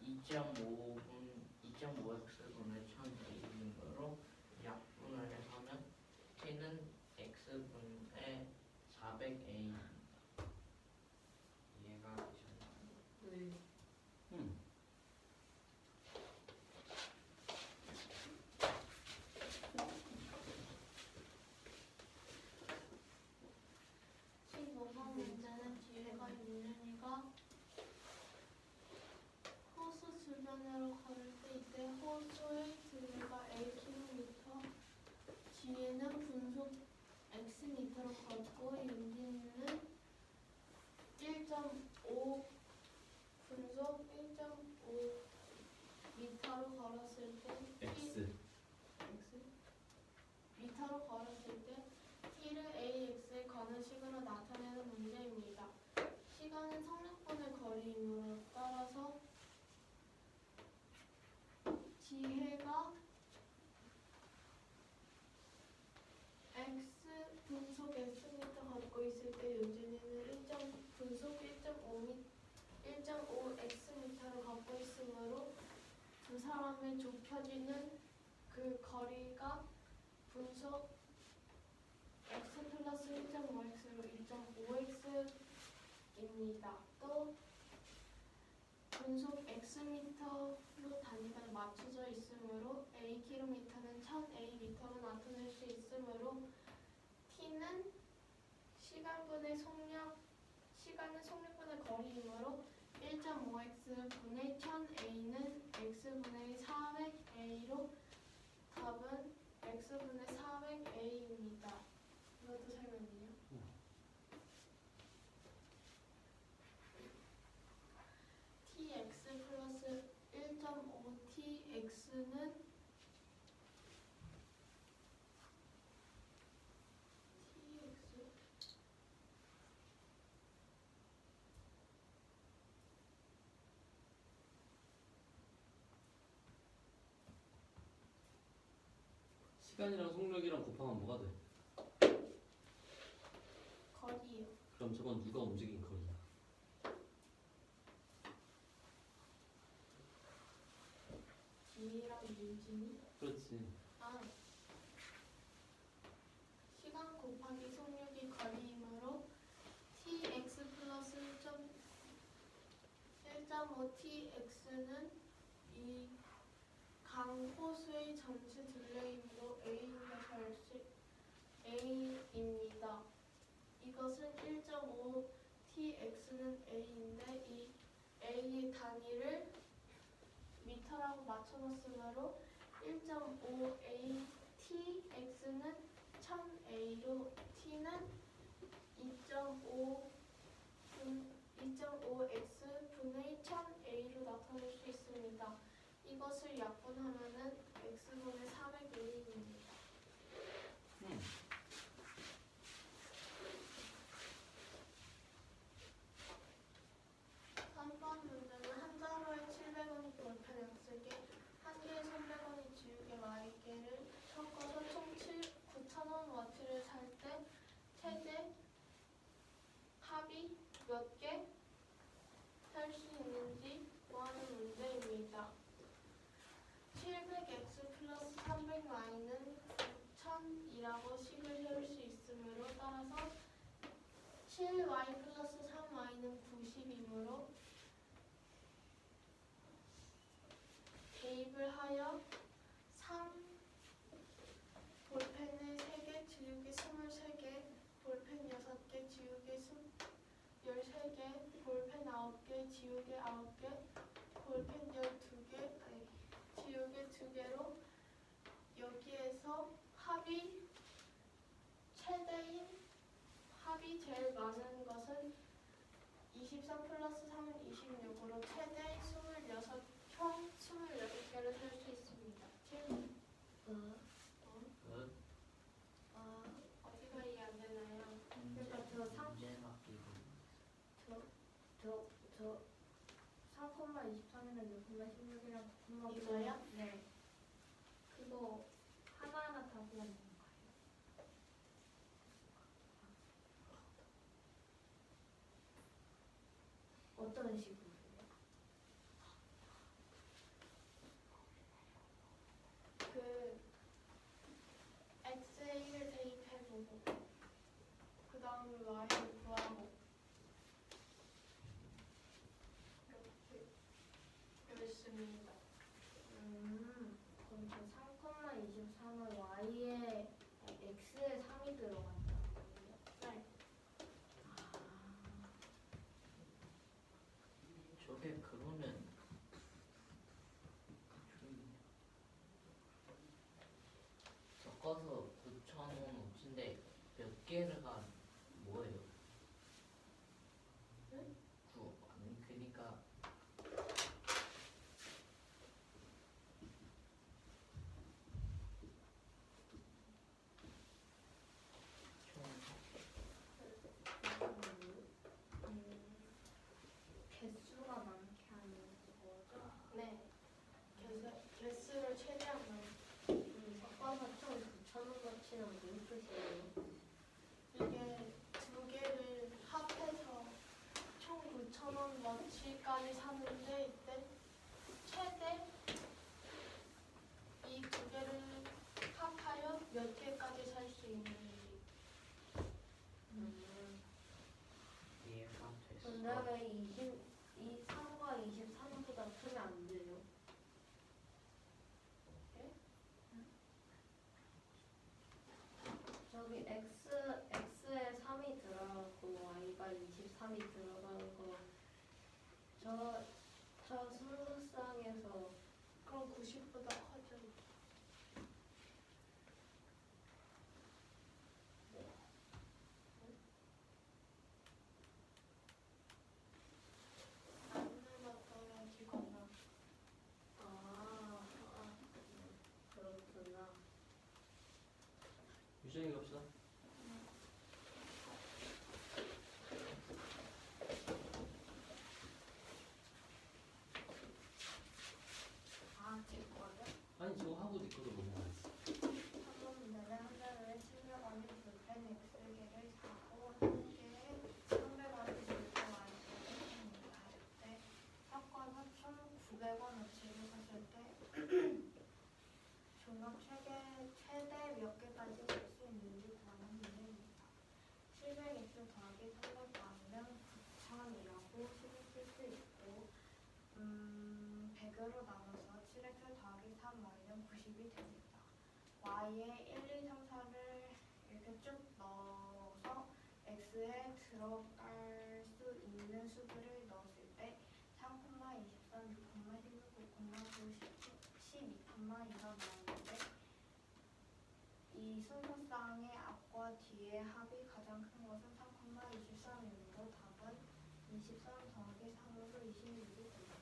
2.5x분의 1000a이므로 약분을 하면 t는 x분의 400a입니다. 이해가 되셨나요? 네. (15번) 문제는 지혜가 윤준이가 호수 주변으로 걸을 때 이때 호수의 두께가 (a)km, 지혜는 분속 (x)m로 걷고 윤진이는 1.5 분속 1.5m로 걸었을 때 x 미터로 걸었을 때 t를 ax에 거는 식으로 나타내는 문제입니다. 시간은 성력분의 거리이므로 따라서 지혜가 x 분속 xm 걷고 있을 때 윤진이는 분속 1.5xm를 걷고 있으므로 두 사람의 좁혀지는 그 거리가 분속 x 플러스 1.5x로 2.5x입니다. 또 분속 xm로 단위가 맞춰져 있으므로 a km는 1000a미터로 나타낼 수 있으므로 t는 시간은 속력분의 거리이므로 1.5x분의 1000a는 x분의 400a로 답은 x분의 400a입니다. 이것도 설명이요. tx 플러스 1.5tx는 시간이랑 속력이랑 곱하면 뭐가 돼? 거리요. 그럼 저건 누가 움직인 거리야? 지혜랑 윤진이? 그렇지. 아, 1.5tx는 이 강호수의 전체 둘레이므로 A입니다. 이것은 1.5tx는 A인데 이 A의 단위를 미터라고 맞춰놨으므로 1.5atx는 1000a로 t는 2.5x 분의 1000a로 나타낼 수 있습니다. 이것을 약분하면은 x분의 400a입니다. 3번 문제는 한 자루에 700원이 볼펜 X개, 한 개에 300원이 지우개 Y개를 섞어서 총 9,000원 워치를 살 때 최대 합이 몇 개 살 수 있는지 구하는 문제입니다. 700X 플러스 300Y는 9,000이라고 식을 세울 수 있으므로 따라서 7Y 플러스 3Y는 90이므로 대입을 하여 3 볼펜에 3개, 지우개 23개, 볼펜 6개, 지우개 13개, 볼펜 9개, 지우개 9개, 볼펜 12개, 지우개 2개로 여기에서 합이 최대인 합이 제일 많은 것은 23 플러스 3은 26으로 최대 총 26개를 살 수 있습니다. 어디가 이해 안 되나요? 그러니까 저 상- 문제 바뀌고 저 3,23이랑 6,16이랑 9,9 이거요? 네. 그거 하나하나 다 구하는 건가요? 어떤 식으로요? 그 XA를 대입해보고 그 다음에 Y를 구하고 이렇게 했습니다. 그럼 저 3,23은 Y에 X에 3이 들어간다는 거예요? 네. 저게 그러면 섞어서 9,000원 어치인데 몇 개가 뭐예요? 네? 아니 그니까 개수가 많게 하는 거죠? 네. 개수를 최대한 많이 섞어서 총 9,000원어치는 무슨 뜻이에요? 이게 두 개를 합해서 총 9,000원 원치까지 사는데 이때 최대 이 두 개를 합하여 몇 개까지 살 수 있는지. 이해가 됐어. 근데 왜 3과 23보다 크면 안 돼요? 예? 저기 X에 3이 들어가고 Y가 23이 들어가는 거 저 승부상에서 그럼 90보다 커져. 안 눌렀어야지거나. 그렇구나. 유정이 갑시다. 제 거요? 아니 저거 하고 네 거로 넘어가야지. 3번 문제는 한 자루에 700원의 볼펜 X개를 사고 한 개에 300원의 볼펜 Y개를 삽니다. 이때 섞어서 총 900원어치를 샀을 때 종합 최대 몇 개까지 살 수 있는지 구하는 문제입니다. 700X 더하기 300Y는 9,000이라고 식을 쓸 수 있고 100으로 나눠서 7x 더하기 3y는 90이 됩니다. y에 1, 2, 3, 4를 이렇게 쭉 넣어서 x에 들어갈 수 있는 수들을 넣었을 때 3,23, 6,19, 9,9, 12,2가 나오는데 이 순서상의 앞과 뒤의 합이 가장 큰 것은 3,23이므로 답은 23 더하기 3으로 26이 됩니다.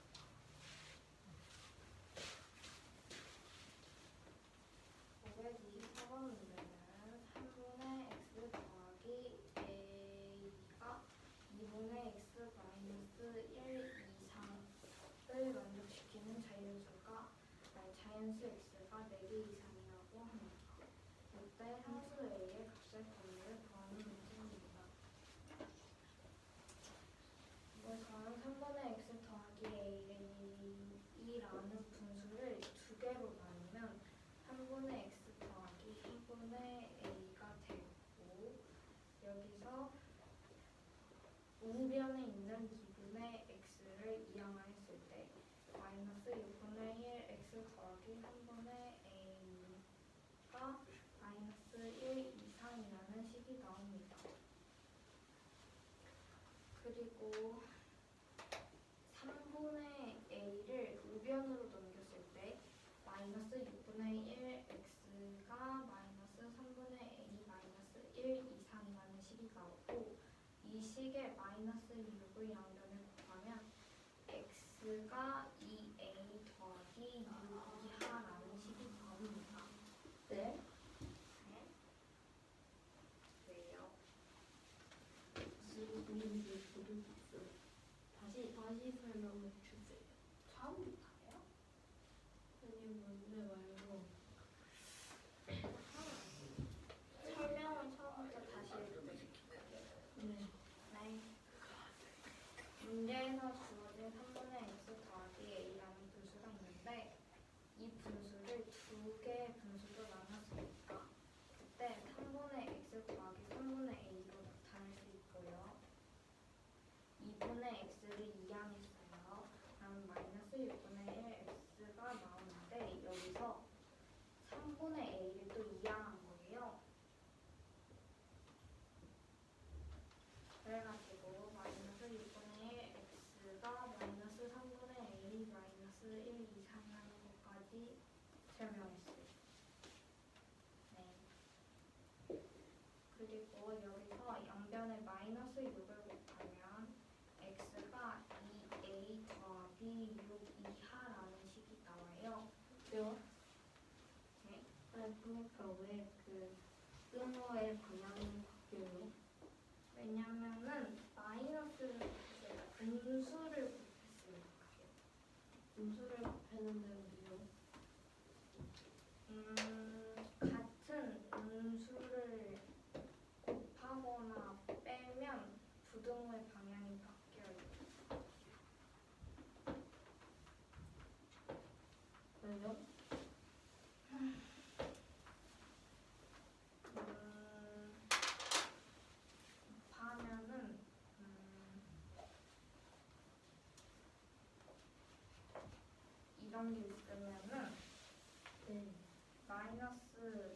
524번 문제는 3분의 x 더하기 a가 2분의 x 마이너스 1 이상을 만족시키는 자연수가 자연수 x가 4개 이상이라고 합니다. 이때 상수 a의 값의 범위를 구하는 문제입니다. 그래서 3분의 x 더하기 a라는 분수를 두 개로 나누면 3분의 x 더하기 3분의 a가 되고 여기서 우변에 있는 2분의 x를 이항했을 때 마이너스 6분의 1 x 더하기 3분의 a가 마이너스 1 이상이라는 식이 나옵니다. 그리고 3분의 a를 우변으로 넘겼을 때 마이너스 6분의 1 x가 마이너스 3분의 a 마이너스 1 이상이라는 식이 나오고 이 식에 마이너스 6을 양변에 곱하면 x가 2a 더하기 6 이하라는 식이 나옵니다. 네. 네. 왜요? 다시 설명해 주세요. 처음부터요? 아니 문제 말고. 설명을 처음부터 다시 읽어드릴게요. 네. 네. 문제에서 주어진 3분의 x 더하기 a라는 분수가 있는데 이 분수를 두 개의 분수로 나눴으니까 그때 3분의 x 더하기 3분의 a로 나타낼 수 있고요. 2분의 x를 이항했어요. 그럼 마이너스 6분의 1 x가 나오는데 여기서 3분의 a를 또 이항한 거예요. 그래가지고 마이너스 6분의 1 x가 마이너스 3분의 a 마이너스 1 이상이라는 것까지 설명했어요. 네. 그리고 여기서 양변에 마이너스 6을 곱하면 x가 2a 더하기 6 이하라는 식이 나와요. 왜요? 네. 아니 그러니까 왜 그 승호의 방향이 바뀌어요? 왜냐면은 마이너스를 곱했어요. 분수를 곱했으니까요. 분수를 곱했는데 왜요? 같은 음수를 곱하거나 빼면 부등호의 방향이 바뀌어요. 왜요? 곱하면은 이런 게 있으면은 네. 마이너스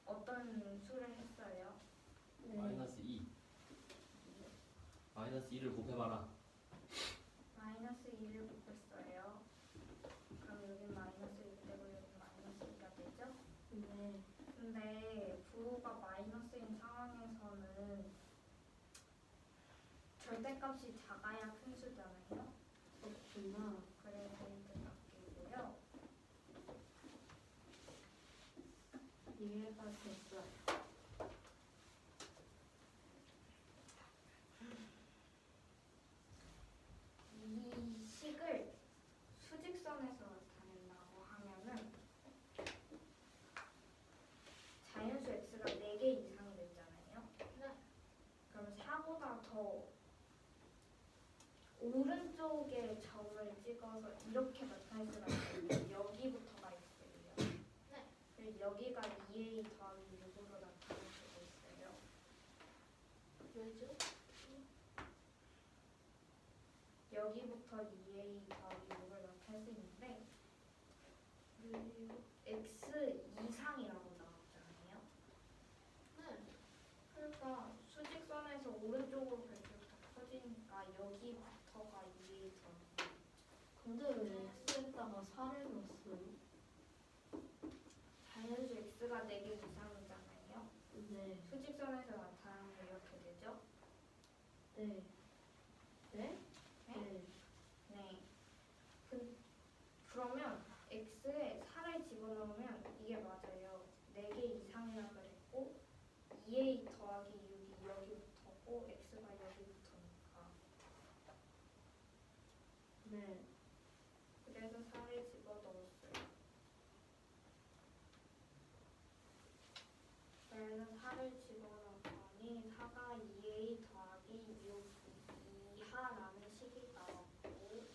어떤 수를 했어요? 네. 마이너스 2. 마이너스 2를 곱해봐라. 마이너스 2를 곱했어요. 그럼 여기 마이너스 6 되고 여기 마이너스 2가 되죠? 네. 근데 부호가 마이너스인 상황에서는 절대값이 작아야 큰 수잖아요. 그렇구나. 그래서 이제 바뀌고요. 이해가 됐어요. 이 식을 수직선에서 나타낸다고 하면은 자연수 x가 4개 이상이 됐잖아요. 네. 그럼 4보다 더 오른쪽에 점을 찍어서 이렇게 나타낼 수가 있거든요. 여기부터가 x예요. 네. 그리고 여기가 2a 더하기 6으로 나타낼 수가 있어요. 왜죠? 여기부터 2a 더하기 6을 나타낼 수 있는데 x 이상이라고 나왔잖아요. 네. 그러니까 수직선에서 오른쪽으로 갈수록 더 커지니까 여기부터가 2a 더하기 근데 왜 X에다가 4를 넣었어요? 자연수 x가 4개 이상이잖아요. 네. 수직선에서 나타나는 게 이렇게 되죠? 네. 네? 네? 네. 네. 그러면 x에 4를 집어넣으면 이게 맞아요. 4개 이상이라 그랬고 2a 더하기 6이 여기부터고 x가 여기부터니까. 네. 그래서 4를 집어넣었어요. 그래서 4를 집어넣었더니 4가 2a 더하기 6 이하라는 식이 나왔고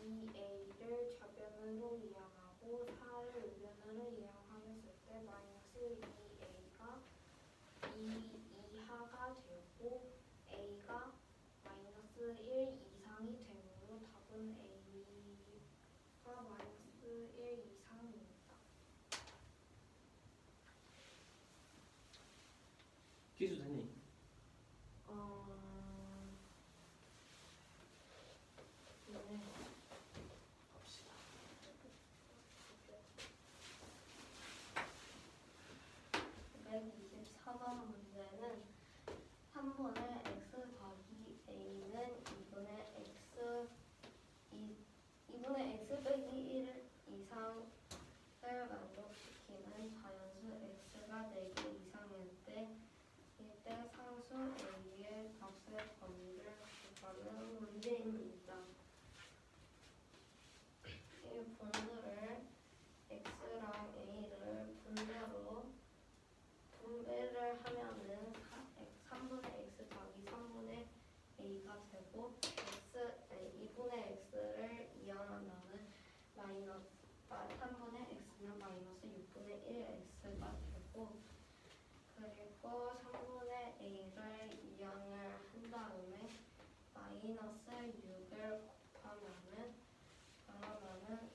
2a를 좌변으로 이항하고 4를 우변으로 이항했을 때 마이너스 2a가 2 이하가 되고 a가 마이너스 1 이상이 되므로 답은 a가 마이너스 1 이상입니다. 기수 됐니? 네. 갑시다. 124번 문제는 3분의 x 더하기 a는 2분의 x 빼기 1 이상을 만족시키는 자연수 x가 4개 이상일 때 이때 상수 a의 값의 범위를 구하는 문제입니다. 이 분수를 x랑 a를 분배를 하면은 3분의 x 더하기 3분의 a가 되고 2분의 x를 이항한다면 마이너스 3분의 x는 마이너스 6분의 1x가 되고 그리고 3분의 a를 이항을 한 다음에 마이너스 6을 곱하면은 그러면은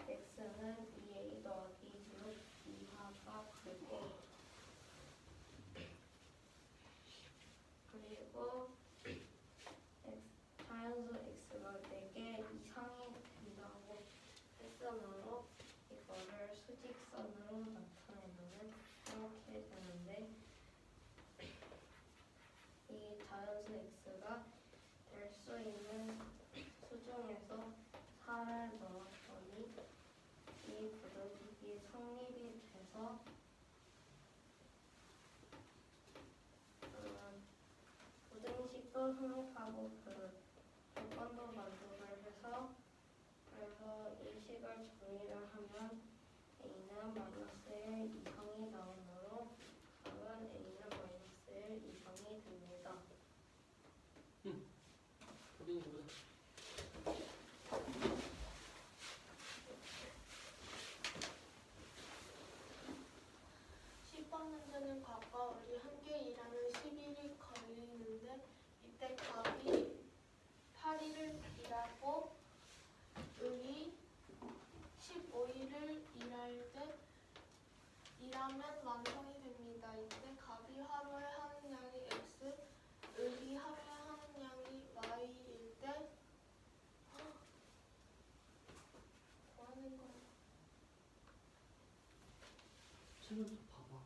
x는 2a 더하기 6 이하가 되고 그리고 자연수 x가 4개 이상이 된다고 했으므로 이거를 수직선으로 나타내면은 이렇게 되는데 이 자연수 x가 될 수 있는 수중에서 4를 넣었더니 이 부등식이 성립이 돼서 부등식도 성립하고 그 조건도 만족을 해서 그래서 이 식을 정리를 하면 a는 마이너스 1 이상이 나오므로 답은 a는 마이너스 1 이상이 됩니다. 우리 보자. 10번 문제는 값과 을이 함께 일하는 11일 걸리는데 이때 값이 8일을 일하고 을이 15일을 일하면 완성이 됩니다. 이때 값이 하루에 하는 양이 x, 을이 하루에 하는 양이 y일 때 뭐 하는 거야? 책을 좀 봐봐.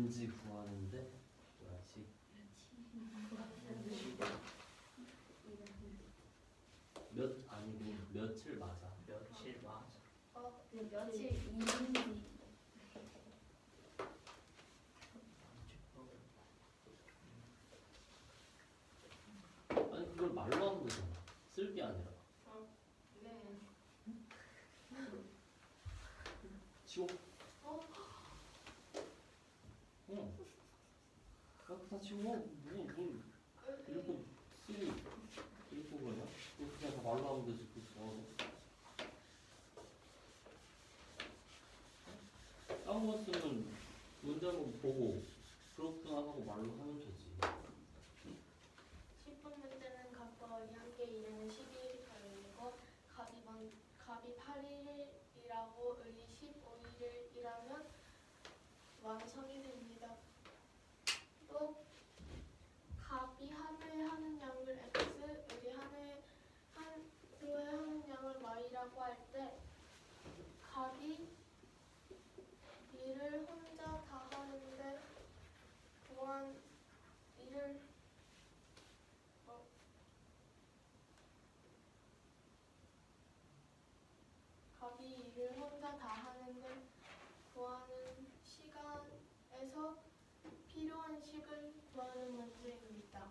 뭔지 구하는데 뭐야지? 몇 아니고 며칠 맞아. 며칠 맞아. 며칠 이인지 아니 그걸 말로 하면 되잖아. 쓸 게 아니라. 네. 치워. 어? 응. 다 치워. 뭘 이렇게 쓰기 이렇게 그러냐? 그냥 다 말로 하면 되지. 그 다른 거 쓰면 문제만 보고 그렇구나 하고 말로 하면 되지. 10분 문제는 각각 어디 함께 일하는 12일이 걸리고 갑이 8일이라고 의리 15일을 일하면 완성이 됩니다. 또 갑이 하루에 하는 양을 x, 의리 하루에 하는 양을 y라고 할 때 갑이 일을 혼자 다 하는데 또한 일을 갑이 일을 혼자 다 하는데 구하는 시간에서 필요한 식을 구하는 문제입니다.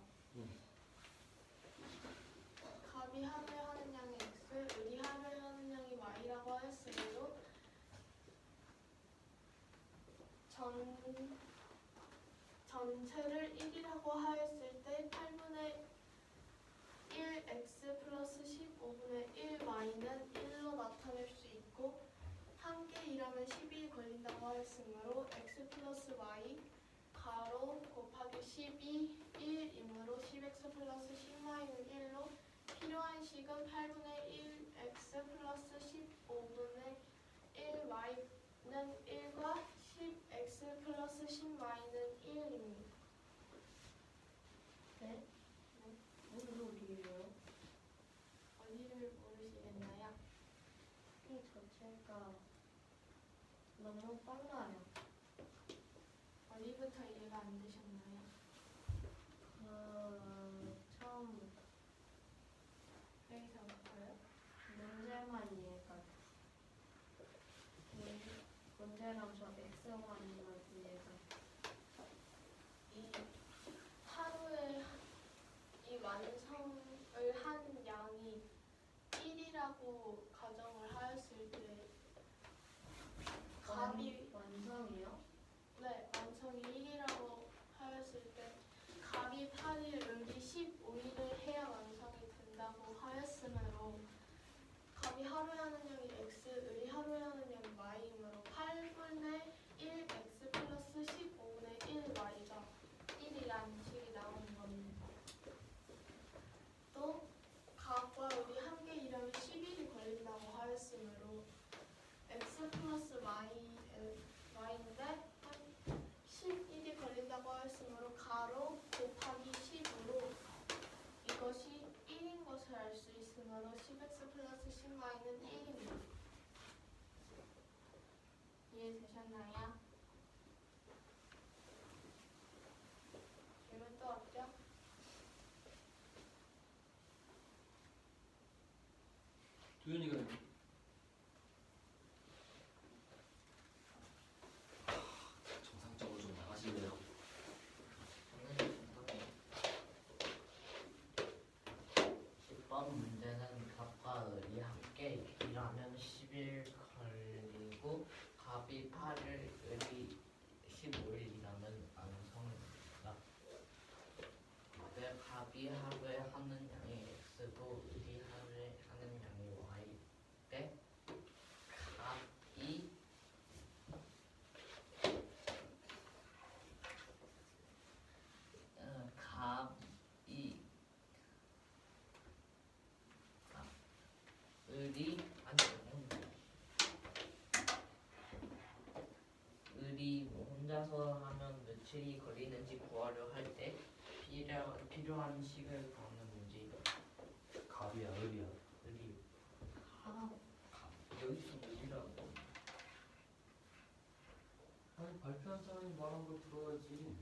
갑이 하루에 하는 양이 x, 의리 하루에 하는 양이 y라고 하였으므로 전체를 1이라고 하였을 때 8분의 1x 플러스 15분의 1y는 1로 나타낼 수 있고 함께 일하면 10일 걸린다고 하였으므로 x 플러스 y 가로 곱하기 12 1이므로 10x 플러스 10y는 1로 필요한 식은 8분의 1x 플러스 15분의 1y는 1과 10x 플러스 10y는 1입니다. 네? 무슨 소리예요? 어디를 모르시겠나요? 이 자체가 너무 빨라요. 어디부터 이해가 안 되셨나요? 처음부터 여기서부터요? 문제만 이해가 돼. 문제랑 저 X만 이해가 이 하루에 이 완성을 한 양이 1이라고 가정을 하였을 때 갑이 완성이요? 네, 완성이 1이라고 하였을 때 갑이 8일, 을이 15일을 해야 완성이 된다고 하였으므로 갑이 하루에 하는 양이 x, 을이 하루에 하는 양이 y이므로 8분의 1x 플러스 15분의 1y가 1이라는 식이 나오는 겁니다. 또 갑과 을이 함께 일하면 10일이 걸린다고 하였으므로 x 플러스 y인데 11이 걸린다고 하였으므로 가로 곱하기 10으로 이것이 1인 것을 알 수 있으므로 10x 플러스 10y는 1입니다. 이해되셨나요? 질문 또 없죠? 두현이가 정상적으로 좀 나가실래요? 저는 정답이 10번 문제는 갑과 을이 함께 일하면 10일 걸리고 갑이 8일, 을이 15일이라면 완성입니다. 왜 갑이 하루에 하는 양이 x고 을이 하루에 하는 양이 y 때 갑이 갑이 을이 혼자서 하면 며칠이 걸리는지 구하려 할 때 필요한 식을 구하는 문제입니다. 갑이야, 을이야. 을이 아, 여기서 을이라고 빨리 발표한 사람이 말한 걸 들어야지.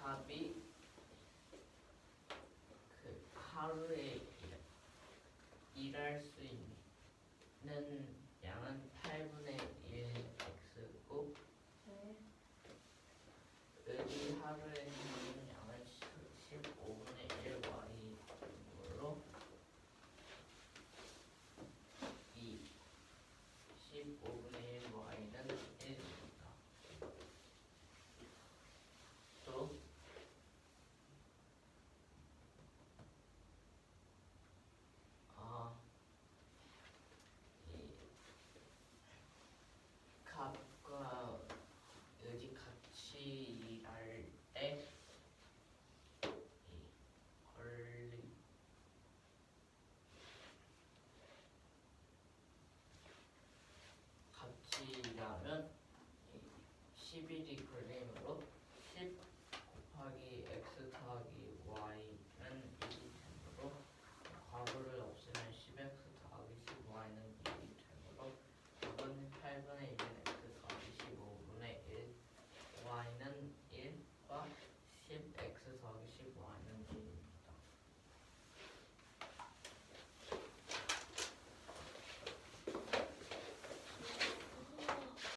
값이 그 하루에 일할 수 있는 양은 8분의 1 x고 네. 을이 하루에 먹는 양은 15분의 1 y이므로 이 15분의 1 y는 1입니다. 또 이 값과 여기 같이 일할 때 이 권리 같이 일하면 10일이 걸리므로 10 곱하기 x 더하기 y는 1이 되므로 괄호를 없애면 10x 더하기 10y는 1이 되므로 답은 8분의 1은 x 더하기 15분의 1 y는 1과 10x